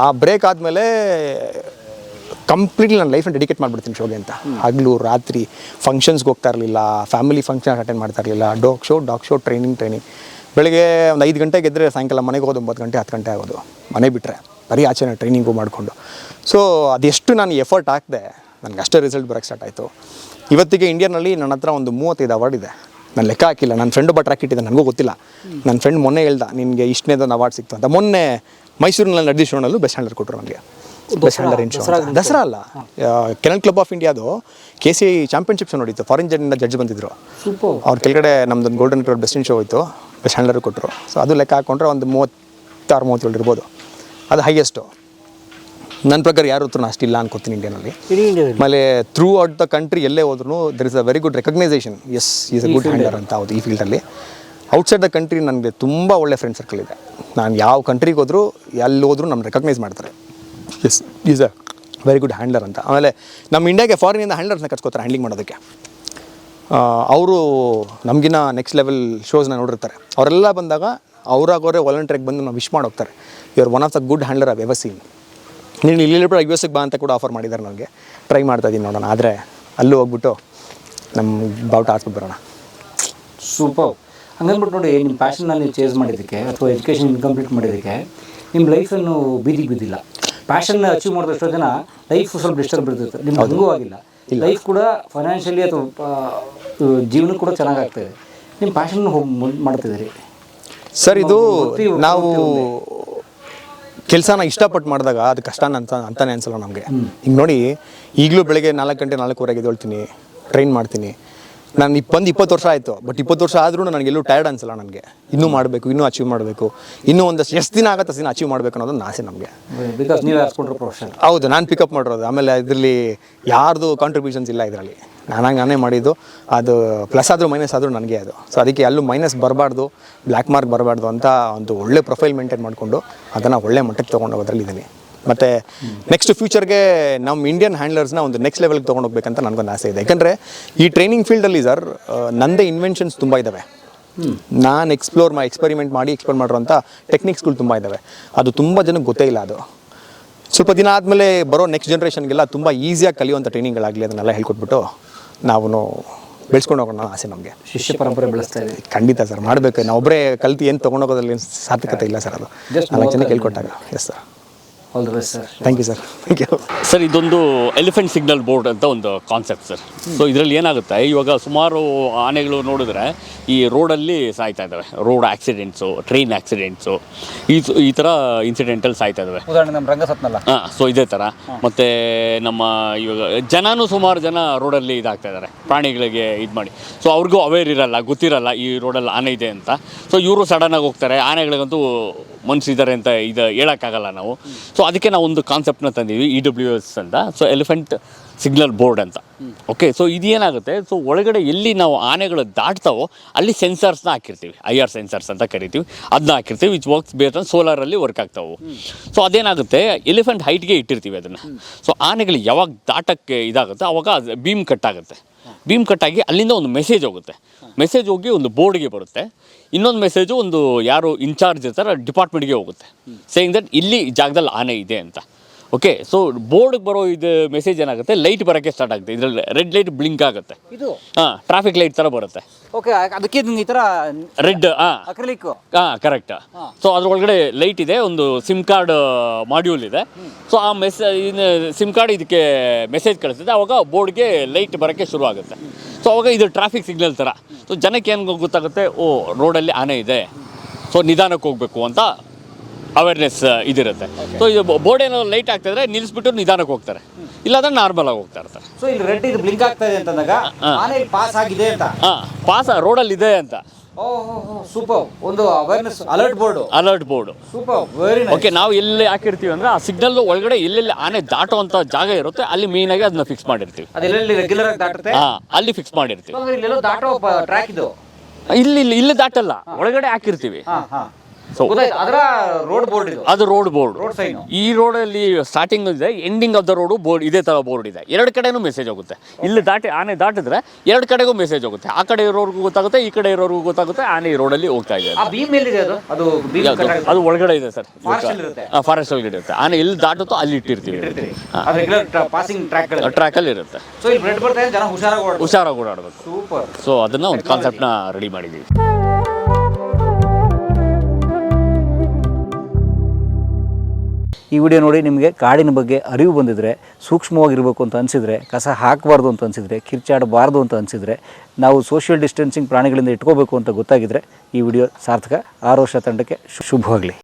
Speaker 1: ಆ ಬ್ರೇಕ್ ಆದಮೇಲೆ ಕಂಪ್ಲೀಟ್ಲಿ ನನ್ನ ಲೈಫನ್ನು ಡೆಡಿಕೇಟ್ ಮಾಡಿಬಿಡ್ತೀನಿ ಶೋಗೆ ಅಂತ. ಹಗಲು ರಾತ್ರಿ ಫಂಕ್ಷನ್ಸ್ಗೆ ಹೋಗ್ತಾ ಇರಲಿಲ್ಲ, ಫ್ಯಾಮಿಲಿ ಫಂಕ್ಷನ್ ಅಟೆಂಡ್ ಮಾಡ್ತಾ ಇರಲಿಲ್ಲ, ಡಾಗ್ ಶೋ ಟ್ರೈನಿಂಗ್. ಬೆಳಗ್ಗೆ ಒಂದು 5 ಗಂಟೆಗೆ ಎದ್ದರೆ ಸಾಯಂಕಾಲ ಮನೆಗೆ ಹೋಗೋದು 9 ಗಂಟೆ 10 ಗಂಟೆ ಆಗೋದು. ಮನೆ ಬಿಟ್ಟರೆ ಬರೀ ಆಚೆನ ಟ್ರೈನಿಂಗು ಮಾಡಿಕೊಂಡು. ಸೊ ಅದೆಷ್ಟು ನಾನು ಎಫರ್ಟ್ ಹಾಕಿದೆ, ನನಗೆ ಅಷ್ಟೇ ರಿಸಲ್ಟ್ ಬರೋಕ್ಕೆ ಸ್ಟಾರ್ಟ್ ಆಯಿತು. ಇವತ್ತಿಗೆ ಇಂಡಿಯಾನಲ್ಲಿ ನನ್ನ ಹತ್ರ ಒಂದು 35 ಅವಾರ್ಡ್ ಇದೆ. ನಾನು ಲೆಕ್ಕ ಹಾಕಿಲ್ಲ, ನನ್ನ ಫ್ರೆಂಡ್ ಒಬ್ಬ ಟ್ರ್ಯಾಕ್ ಇಟ್ಟಿದ್ದೆ, ನನಗೂ ಗೊತ್ತಿಲ್ಲ. ನನ್ನ ಫ್ರೆಂಡ್ ಮೊನ್ನೆ ಹೇಳ್ದ, ನಿನಗೆ ಇಷ್ಟನೇದೊಂದು ಅವಾರ್ಡ್ ಸಿಕ್ತು ಅಂತ. ಮೊನ್ನೆ ಮೈಸೂರಿನಲ್ಲಿ ನಡೆದ ಶೋನಲ್ಲೂ ಬೆಸ್ಟ್ ಹ್ಯಾಂಡರ್ ಕೊಟ್ಟರು ನನಗೆ. ಬೆಸ್ಟ್ ಹ್ಯಾಂಡರ್ ಇನ್ ಶೋ, ದಸರಾ ಅಲ್ಲ, ಕೆನಲ್ ಕ್ಲಬ್ ಆಫ್ ಇಂಡಿಯಾದು KCI ಚಾಂಪಿಯನ್ಶಿಪ್ಸ್ ನೋಡಿತ್ತು. ಫಾರಿನ್ ಜಡ್ಜ್ ಬಂದಿದ್ದರು. ಅವ್ರ ಕೆಳಗಡೆ ನಮ್ಮದೊಂದು golden retriever best in show ಹೋಯಿತು, ಬೆಸ್ಟ್ ಹ್ಯಾಂಡ್ಲರ್ ಕೊಟ್ಟರು. ಸೊ ಅದು ಲೆಕ್ಕ ಹಾಕ್ಕೊಂಡ್ರೆ ಒಂದು 36-37 ಇರ್ಬೋದು, ಅದು ಹೈಯೆಸ್ಟು. ನನ್ನ ಪ್ರಕಾರ ಯಾರು ಹತ್ರ ಅಷ್ಟಿಲ್ಲ ಅನ್ಕೋತೀನಿ ಇಂಡಿಯಾನಲ್ಲಿ. ಆಮೇಲೆ ಥ್ರೂ ಔಟ್ ದ ಕಂಟ್ರಿ ಎಲ್ಲೇ ಹೋದ್ರೂ there is a very good recognition, yes is a good handler ಅಂತ. ಹೌದು, ಈ ಫೀಲ್ಡಲ್ಲಿ ಔಟ್ಸೈಡ್ ದ ಕಂಟ್ರಿ ನನಗೆ ತುಂಬ ಒಳ್ಳೆ ಫ್ರೆಂಡ್ ಸರ್ಕಲ್ ಇದೆ. ನಾನು ಯಾವ ಕಂಟ್ರಿಗೆ ಹೋದರೂ ಎಲ್ಲಿ ಹೋದ್ರೂ ನಮ್ಮ ರೆಕಗ್ನೈಸ್ ಮಾಡ್ತಾರೆ, yes is a very good handler ಅಂತ. ಆಮೇಲೆ ನಮ್ಮ ಇಂಡಿಯಾಗೆ ಫಾರಿನಿಂದ ಹ್ಯಾಂಡ್ಲರ್ಸ್ನ ಕರ್ಸ್ಕೋತಾರೆ ಹ್ಯಾಂಡ್ಲಿಂಗ್ ಮಾಡೋದಕ್ಕೆ. ಅವರು ನಮಗಿನ್ನ ನೆಕ್ಸ್ಟ್ ಲೆವೆಲ್ ಶೋಸ್ನ ನೋಡಿರ್ತಾರೆ. ಅವರೆಲ್ಲ ಬಂದಾಗ ಅವರಾಗವರೇ ವಾಲಂಟ್ರಿಗೆ ಬಂದು ನಾವು ವಿಶ್ ಮಾಡಿ ಹೋಗ್ತಾರೆ, you are one of the good handler I ever seen. ನೀನು ಇಲ್ಲಿ US ಬಾ ಅಂತ ಕೂಡ ಆಫರ್ ಮಾಡಿದ್ದಾರೆ ನನಗೆ. ಟ್ರೈ ಮಾಡ್ತಾಯಿದ್ದೀನಿ ನೋಡೋಣ, ಆದರೆ ಅಲ್ಲೂ ಹೋಗ್ಬಿಟ್ಟು ನಮ್ಮ ಬಾವುಟ ಆಡ್ಸ್ಬಿಟ್ಟು ಬರೋಣ.
Speaker 2: ಸೂಪರ್. ಹಂಗಂದ್ಬಿಟ್ಟು ನೋಡಿ, ನಿಮ್ಮ ಪ್ಯಾಷನ್ನ ನೀವು ಚೇಸ್ ಮಾಡಿದ್ದಕ್ಕೆ ಅಥವಾ ಎಜುಕೇಷನ್ ಇನ್ಕಂಪ್ಲೀಟ್ ಮಾಡಿದ್ದಕ್ಕೆ ನಿಮ್ಮ ಲೈಫನ್ನು ಬೀದಿಗೆ ಬಿದ್ದಿಲ್ಲ. ಪ್ಯಾಷನ್ನ ಅಚೀವ್ ಮಾಡಿದಷ್ಟು ಜನ ಲೈಫ್ ಸ್ವಲ್ಪ ಡಿಸ್ಟರ್ಬ್ ಇರ್ತೈತೆ, ನಿಮ್ಗೆ ಹಂಗೂ ಆಗಿಲ್ಲ. ಲೈಫ್ ಕೂಡ ಫೈನಾನ್ಷಿಯಲಿ ಅಥವಾ ಜೀವನ ಕೂಡ ಚೆನ್ನಾಗಾಗ್ತಾಯಿದೆ. ನಿಮ್ಮ ಪ್ಯಾಷನ್ನ ಹೋಗಿ ಮಾಡ್ತಿದ್ದೀರಿ
Speaker 1: ಸರ್. ಇದು ನಾವು ಕೆಲಸನ ಇಷ್ಟಪಟ್ಟು ಮಾಡಿದಾಗ ಅದು ಕಷ್ಟ ಅಂತಾನೆ ಅನ್ಸಲ್ಲ ನಮಗೆ. ಈಗ ನೋಡಿ, ಈಗಲೂ ಬೆಳಗ್ಗೆ 4 ಗಂಟೆ 4:15 ಎದ್ದೇಳ್ತೀನಿ, ಟ್ರೈನ್ ಮಾಡ್ತೀನಿ. ನಾನು 20 ವರ್ಷ ಆಯಿತು, ಬಟ್ 20 ವರ್ಷ ಆದ್ರೂ ನನಗೆಲ್ಲೂ ಟಯರ್ಡ್ ಅನ್ಸಲ್ಲ. ನನಗೆ ಇನ್ನೂ ಮಾಡಬೇಕು, ಇನ್ನೂ ಅಚೀವ್ ಮಾಡಬೇಕು, ಇನ್ನೂ ಒಂದಷ್ಟು ಎಷ್ಟು ದಿನ ಆಗುತ್ತೆ ಅಷ್ಟು ದಿನ ಅಚೀವ್ ಮಾಡಬೇಕು ಅನ್ನೋದೊಂದು ಆಸೆ ನಮಗೆ.
Speaker 2: ಬಿಕಾಸ್ ನೀವು ಹಾಸ್ಕೊಂಡ್ರೆ ಪ್ರೊಫೆಷನ್.
Speaker 1: ಹೌದು, ನಾನು ಪಿಕಪ್ ಮಾಡಿರೋದು. ಆಮೇಲೆ ಇದರಲ್ಲಿ ಯಾರ್ದು ಕಾಂಟ್ರಿಬ್ಯೂಷನ್ಸ್ ಇಲ್ಲ ಇದರಲ್ಲಿ, ನಾನೇ ಮಾಡಿದ್ದು. ಅದು ಪ್ಲಸ್ ಆದರೂ ಮೈನಸ್ ಆದರೂ ನನಗೆ ಅದು. ಸೊ ಅದಕ್ಕೆ ಎಲ್ಲೂ ಮೈನಸ್ ಬರಬಾರ್ದು, ಬ್ಲ್ಯಾಕ್ ಮಾರ್ಕ್ ಬರಬಾರ್ದು ಅಂತ ಒಂದು ಒಳ್ಳೆ ಪ್ರೊಫೈಲ್ ಮೇಂಟೈನ್ ಮಾಡಿಕೊಂಡು ಅದನ್ನು ಒಳ್ಳೆ ಮಟ್ಟಕ್ಕೆ ತೊಗೊಂಡೋಗೋದ್ರಲ್ಲಿ ಇದ್ದೀನಿ. ಮತ್ತು ನೆಕ್ಸ್ಟ್ ಫ್ಯೂಚರ್ಗೆ ನಮ್ಮ ಇಂಡಿಯನ್ ಹ್ಯಾಂಡ್ಲರ್ಸ್ನ ಒಂದು ನೆಕ್ಸ್ಟ್ ಲೆವೆಲ್ಗೆ ತೊಗೊಂಡೋಗ್ಬೇಕಂತ ನನಗೊಂದು ಆಸೆ ಇದೆ. ಯಾಕಂದರೆ ಈ ಟ್ರೈನಿಂಗ್ ಫೀಲ್ಡಲ್ಲಿ ಸರ್ ನನ್ನದೇ ಇನ್ವೆನ್ಷನ್ಸ್ ತುಂಬ ಇದ್ದಾವೆ. ನಾನು ಎಕ್ಸ್ಪೆರಿಮೆಂಟ್ ಮಾಡಿರೋಂಥ ಟೆಕ್ನಿಕ್ಸ್ಗಳು ತುಂಬ ಇದ್ದಾವೆ. ಅದು ತುಂಬ ಜನಕ್ಕೆ ಗೊತ್ತೇ ಇಲ್ಲ. ಅದು ಸ್ವಲ್ಪ ದಿನ ಆದಮೇಲೆ ಬರೋ ನೆಕ್ಸ್ಟ್ ಜನ್ರೇಷನ್ಗೆಲ್ಲ ತುಂಬ ಈಸಿಯಾಗಿ ಕಲಿಯುವಂಥ ಟ್ರೈನಿಂಗ್ಗಳಾಗಲಿ ಅದನ್ನೆಲ್ಲ ಹೇಳ್ಕೊಟ್ಬಿಟ್ಟು ನಾವು ಬೆಳೆಸ್ಕೊಂಡು ಹೋಗೋಣ ಆಸೆ ನಮಗೆ.
Speaker 2: ಶಿಷ್ಯ ಪರಂಪರೆ ಬೆಳೆಸ್ತಾ ಇದೆ.
Speaker 1: ಖಂಡಿತ ಸರ್, ಮಾಡಬೇಕು. ನಾವು ಒಬ್ಬರೇ ಕಲ್ತು ಏನು ತೊಗೊಂಡೋಗೋದ್ರಲ್ಲಿ ಸಾರ್ಥಕತೆ ಇಲ್ಲ ಸರ್. ಅದು 4 ಜನಕ್ಕೆ ಹೇಳ್ಕೊಟ್ಟಾಗ. Yes sir.
Speaker 2: All the best sir.
Speaker 1: Thank you sir. Thank you
Speaker 4: sir. ಇದೊಂದು ಎಲಿಫೆಂಟ್ ಸಿಗ್ನಲ್ ಬೋರ್ಡ್ ಅಂತ ಒಂದು ಕಾನ್ಸೆಪ್ಟ್ ಸರ್. ಸೊ ಇದರಲ್ಲಿ ಏನಾಗುತ್ತೆ, ಇವಾಗ ಸುಮಾರು ಆನೆಗಳು ನೋಡಿದ್ರೆ ಈ ರೋಡಲ್ಲಿ ಸಾಯ್ತಾ ಇದ್ದಾವೆ. ರೋಡ್ ಆಕ್ಸಿಡೆಂಟ್ಸು, ಟ್ರೈನ್ ಆಕ್ಸಿಡೆಂಟ್ಸು, ಈ ಥರ ಇನ್ಸಿಡೆಂಟಲ್ಲಿ ಸಾಯ್ತಾ ಇದ್ದಾವೆ.
Speaker 2: ಉದಾಹರಣೆ ನಮ್ಮ ರಂಗಸತ್ನಲ್ಲ.
Speaker 4: ಸೊ ಇದೇ ಥರ. ಮತ್ತು ನಮ್ಮ ಇವಾಗ ಜನನೂ ಸುಮಾರು ಜನ ರೋಡಲ್ಲಿ ಇದಾಗ್ತಾ ಇದ್ದಾರೆ, ಪ್ರಾಣಿಗಳಿಗೆ ಇದು ಮಾಡಿ. ಸೊ ಅವ್ರಿಗೂ ಅವೇರ್ ಇರಲ್ಲ, ಗೊತ್ತಿರಲ್ಲ ಈ ರೋಡಲ್ಲಿ ಆನೆ ಇದೆ ಅಂತ. ಸೊ ಇವರು ಸಡನ್ನಾಗಿ ಹೋಗ್ತಾರೆ. ಆನೆಗಳಿಗಂತೂ ಮನುಷ್ಯರಿದ್ದಾರೆ ಅಂತ ಇದು ಹೇಳೋಕ್ಕಾಗಲ್ಲ ನಾವು. ಸೊ ಅದಕ್ಕೆ ನಾವು ಒಂದು ಕಾನ್ಸೆಪ್ಟ್ನ ತಂದೀವಿ, EWS ಅಂತ. ಸೊ ಎಲಿಫೆಂಟ್ ಸಿಗ್ನಲ್ ಬೋರ್ಡ್ ಅಂತ. ಓಕೆ. ಸೊ ಇದೇನಾಗುತ್ತೆ, ಸೊ ಒಳಗಡೆ ಎಲ್ಲಿ ನಾವು ಆನೆಗಳು ದಾಟ್ತಾವೋ ಅಲ್ಲಿ ಸೆನ್ಸರ್ಸ್ನ ಹಾಕಿರ್ತೀವಿ, IR ಸೆನ್ಸರ್ಸ್ ಅಂತ ಕರಿತೀವಿ. ಅದನ್ನ ಹಾಕಿರ್ತೀವಿ, ವಿಚ್ ವರ್ಕ್ಸ್ ಬೇಸ್ ಆನ್ ಸೋಲಾರಲ್ಲಿ ವರ್ಕ್ ಆಗ್ತಾವೆ. ಸೊ ಅದೇನಾಗುತ್ತೆ, ಎಲಿಫೆಂಟ್ ಹೈಟ್ಗೆ ಇಟ್ಟಿರ್ತೀವಿ ಅದನ್ನು. ಸೊ ಆನೆಗಳು ಯಾವಾಗ ದಾಟಕ್ಕೆ ಇದಾಗುತ್ತೆ ಅವಾಗ ಬೀಮ್ ಕಟ್ ಆಗುತ್ತೆ. ಬೀಮ್ ಕಟ್ಟಾಗಿ ಅಲ್ಲಿಂದ ಒಂದು ಮೆಸೇಜ್ ಹೋಗುತ್ತೆ. ಮೆಸೇಜ್ ಹೋಗಿ ಒಂದು ಬೋರ್ಡ್ಗೆ ಬರುತ್ತೆ. ಇನ್ನೊಂದು ಮೆಸೇಜು ಒಂದು ಯಾರು ಇನ್ಚಾರ್ಜ್ ಇರ್ತಾರೆ ಡಿಪಾರ್ಟ್ಮೆಂಟ್ಗೆ ಹೋಗುತ್ತೆ, ಸೇಯಿಂಗ್ ದಟ್ ಇಲ್ಲಿ ಜಾಗದಲ್ಲಿ ಆನೆ ಇದೆ ಅಂತ. ಓಕೆ. ಸೊ ಬೋರ್ಡ್ಗೆ ಬರೋ ಇದು ಮೆಸೇಜ್ ಏನಾಗುತ್ತೆ, ಲೈಟ್ ಬರೋಕ್ಕೆ ಸ್ಟಾರ್ಟ್ ಆಗುತ್ತೆ. ಇದರಲ್ಲಿ ರೆಡ್ ಲೈಟ್ ಬ್ಲಿಂಕ್ ಆಗುತ್ತೆ.
Speaker 2: ಇದು
Speaker 4: ಹಾಂ, ಟ್ರಾಫಿಕ್ ಲೈಟ್ ಥರ ಬರುತ್ತೆ.
Speaker 2: ಓಕೆ, ಅದಕ್ಕೆ ಈ ಥರ
Speaker 4: ರೆಡ್.
Speaker 2: ಅಕ್ರಿಲಿಕ್.
Speaker 4: ಕರೆಕ್ಟ್. ಸೊ ಅದ್ರೊಳಗಡೆ ಲೈಟ್ ಇದೆ, ಒಂದು ಸಿಮ್ ಕಾರ್ಡ್ ಮಾಡ್ಯೂಲ್ ಇದೆ. ಸೊ ಆ ಸಿಮ್ ಕಾರ್ಡ್ ಇದಕ್ಕೆ ಮೆಸೇಜ್ ಕಳಿಸ್ತದೆ. ಅವಾಗ ಬೋರ್ಡ್ಗೆ ಲೈಟ್ ಬರೋಕ್ಕೆ ಶುರು ಆಗುತ್ತೆ. ಸೊ ಅವಾಗ ಇದು ಟ್ರಾಫಿಕ್ ಸಿಗ್ನಲ್ ಥರ. ಸೊ ಜನಕ್ಕೆ ಏನು ಗೊತ್ತಾಗುತ್ತೆ, ಓ ರೋಡಲ್ಲಿ ಆನೆ ಇದೆ, ಸೊ ನಿಧಾನಕ್ಕೆ ಹೋಗಬೇಕು ಅಂತ ಅವೇರ್ನೆಸ್ ಇದಿರುತ್ತೆ. ಸೊ ಇದು ಬೋರ್ಡ್ ಏನೋ ಲೈಟ್ ಆಗ್ತಿದ್ರೆ ನಿಲ್ಲಿಸ್ಬಿಟ್ಟು ನಿಧಾನಕ್ಕೆ ಹೋಗ್ತಾರೆ, ಇಲ್ಲಾಂದ್ರೆ ನಾರ್ಮಲ್ ಆಗಿ ಹೋಗ್ತಾ ಇರ್ತಾರೆ.
Speaker 2: ಸೊ ಇಲ್ಲಿ ರೆಡ್ ಇದು ಬ್ಲಿಂಕ್ ಆಗ್ತಾ ಇದೆ ಅಂತಂದಾಗ ಆನೆ ಪಾಸ್ ಆಗಿದೆ ಅಂತ.
Speaker 4: ಪಾಸ್ ರೋಡಲ್ಲಿ ಇದೆ ಅಂತ.
Speaker 2: ಸೂಪರ್. ಒಂದು awareness alert board. Super, very nice.
Speaker 4: Okay, ನಾವು ಎಲ್ಲಿ ಹಾಕಿರ್ತೀವಿ ಅಂದ್ರೆ ಆ ಸಿಗ್ನಲ್ ಒಳಗಡೆ ಎಲ್ಲೆಲ್ಲಿ ಆನೆ ದಾಟುವಂಥ ಜಾಗ ಇರುತ್ತೆ ಅಲ್ಲಿ ಮೇನ್ ಆಗಿ ಅದನ್ನ ಫಿಕ್ಸ್ ಮಾಡಿರ್ತೀವಿ.
Speaker 2: ಅದೆಲ್ಲಿ ರೆಗ್ಯುಲರ್ ಆಗಿ ದಾಟುತ್ತೆ,
Speaker 4: ಅಲ್ಲಿ ಫಿಕ್ಸ್ ಮಾಡಿರ್ತೀವಿ.
Speaker 2: ಇಲ್ಲೆಲ್ಲೋ ದಾಟೋ ಟ್ರ್ಯಾಕ್ ಇದು.
Speaker 4: ಇಲ್ಲಿ ದಾಟಲ್ಲ, ಒಳಗಡೆ ಹಾಕಿರ್ತೀವಿ. ಸೊ
Speaker 2: ಅದರ ರೋಡ್ ಬೋರ್ಡ್ ಇದು.
Speaker 4: ಅದು ರೋಡ್ ಬೋರ್ಡ್.
Speaker 2: Road sign.
Speaker 4: ಈ ರೋಡಲ್ಲಿ ಸ್ಟಾರ್ಟಿಂಗ್ ಇದೆ, ending of the road board ಇದೇ ಥರ ಬೋರ್ಡ್ ಇದೆ. ಎರಡು ಕಡೆನೂ ಮೆಸೇಜ್ ಹೋಗುತ್ತೆ. ಇಲ್ಲಿ ಆನೆ ದಾಟಿದ್ರೆ ಎರಡು ಕಡೆಗೂ ಮೆಸೇಜ್ ಹೋಗುತ್ತೆ. ಆ ಕಡೆ ಇರೋರ್ಗೂ ಗೊತ್ತಾಗುತ್ತೆ, ಈ ಕಡೆ ಇರೋರ್ಗೂ ಗೊತ್ತಾಗುತ್ತೆ ಆನೆ ಈ ರೋಡಲ್ಲಿ ಹೋಗ್ತಾ ಇದೆ.
Speaker 2: ಆ ಬೀಮ್ ಎಲ್ಲಿದೆ ಅದು? ಅದು ಬೀಮ್
Speaker 4: ಅದು ಒಳಗಡೆ ಇದೆ ಸರ್,
Speaker 2: ಇರುತ್ತೆ.
Speaker 4: ಫಾರೆಸ್ಟ್ ಒಳಗಡೆ ಇರುತ್ತೆ. ಆನೆ ಎಲ್ಲಿ ದಾಟುತ್ತೋ ಅಲ್ಲಿ ಇಟ್ಟಿರ್ತೀವಿ.
Speaker 2: ರೆಗ್ಯುಲರ್ ಪಾಸಿಂಗ್
Speaker 4: ಟ್ರ್ಯಾಕಲ್ಲಿ ಇರುತ್ತೆ.
Speaker 2: ಸೊ ಇಲ್ಲಿ ರೆಡ್ ಬರ್ತಾ ಇದೆ, ಜನ
Speaker 4: ಹುಷಾರಾಗಿ ಓಡಾಡಬೇಕು.
Speaker 2: ಸೂಪರ್.
Speaker 4: ಸೊ ಅದನ್ನ ಒಂದು ಕಾನ್ಸೆಪ್ಟ್ನ ರೆಡಿ ಮಾಡಿದ್ದೀವಿ.
Speaker 2: ಈ ವಿಡಿಯೋ ನೋಡಿ ನಿಮಗೆ ಕಾಡಿನ ಬಗ್ಗೆ ಅರಿವು ಬಂದಿದ್ರೆ, ಸೂಕ್ಷ್ಮವಾಗಿರಬೇಕು ಅಂತ ಅನಿಸಿದರೆ, ಕಸ ಹಾಕಬಾರ್ದು ಅಂತ ಅನಿಸಿದರೆ, ಕಿರ್ಚಾಡಬಾರ್ದು ಅಂತ ಅನಿಸಿದರೆ, ನಾವು ಸೋಷಿಯಲ್ ಡಿಸ್ಟೆನ್ಸಿಂಗ್ ಪ್ರಾಣಿಗಳಿಂದ ಇಟ್ಕೋಬೇಕು ಅಂತ ಗೊತ್ತಾಗಿದ್ದರೆ ಈ ವಿಡಿಯೋ ಸಾರ್ಥಕ. 6 ವರ್ಷ ತಂಡಕ್ಕೆ ಶುಭವಾಗಲಿ.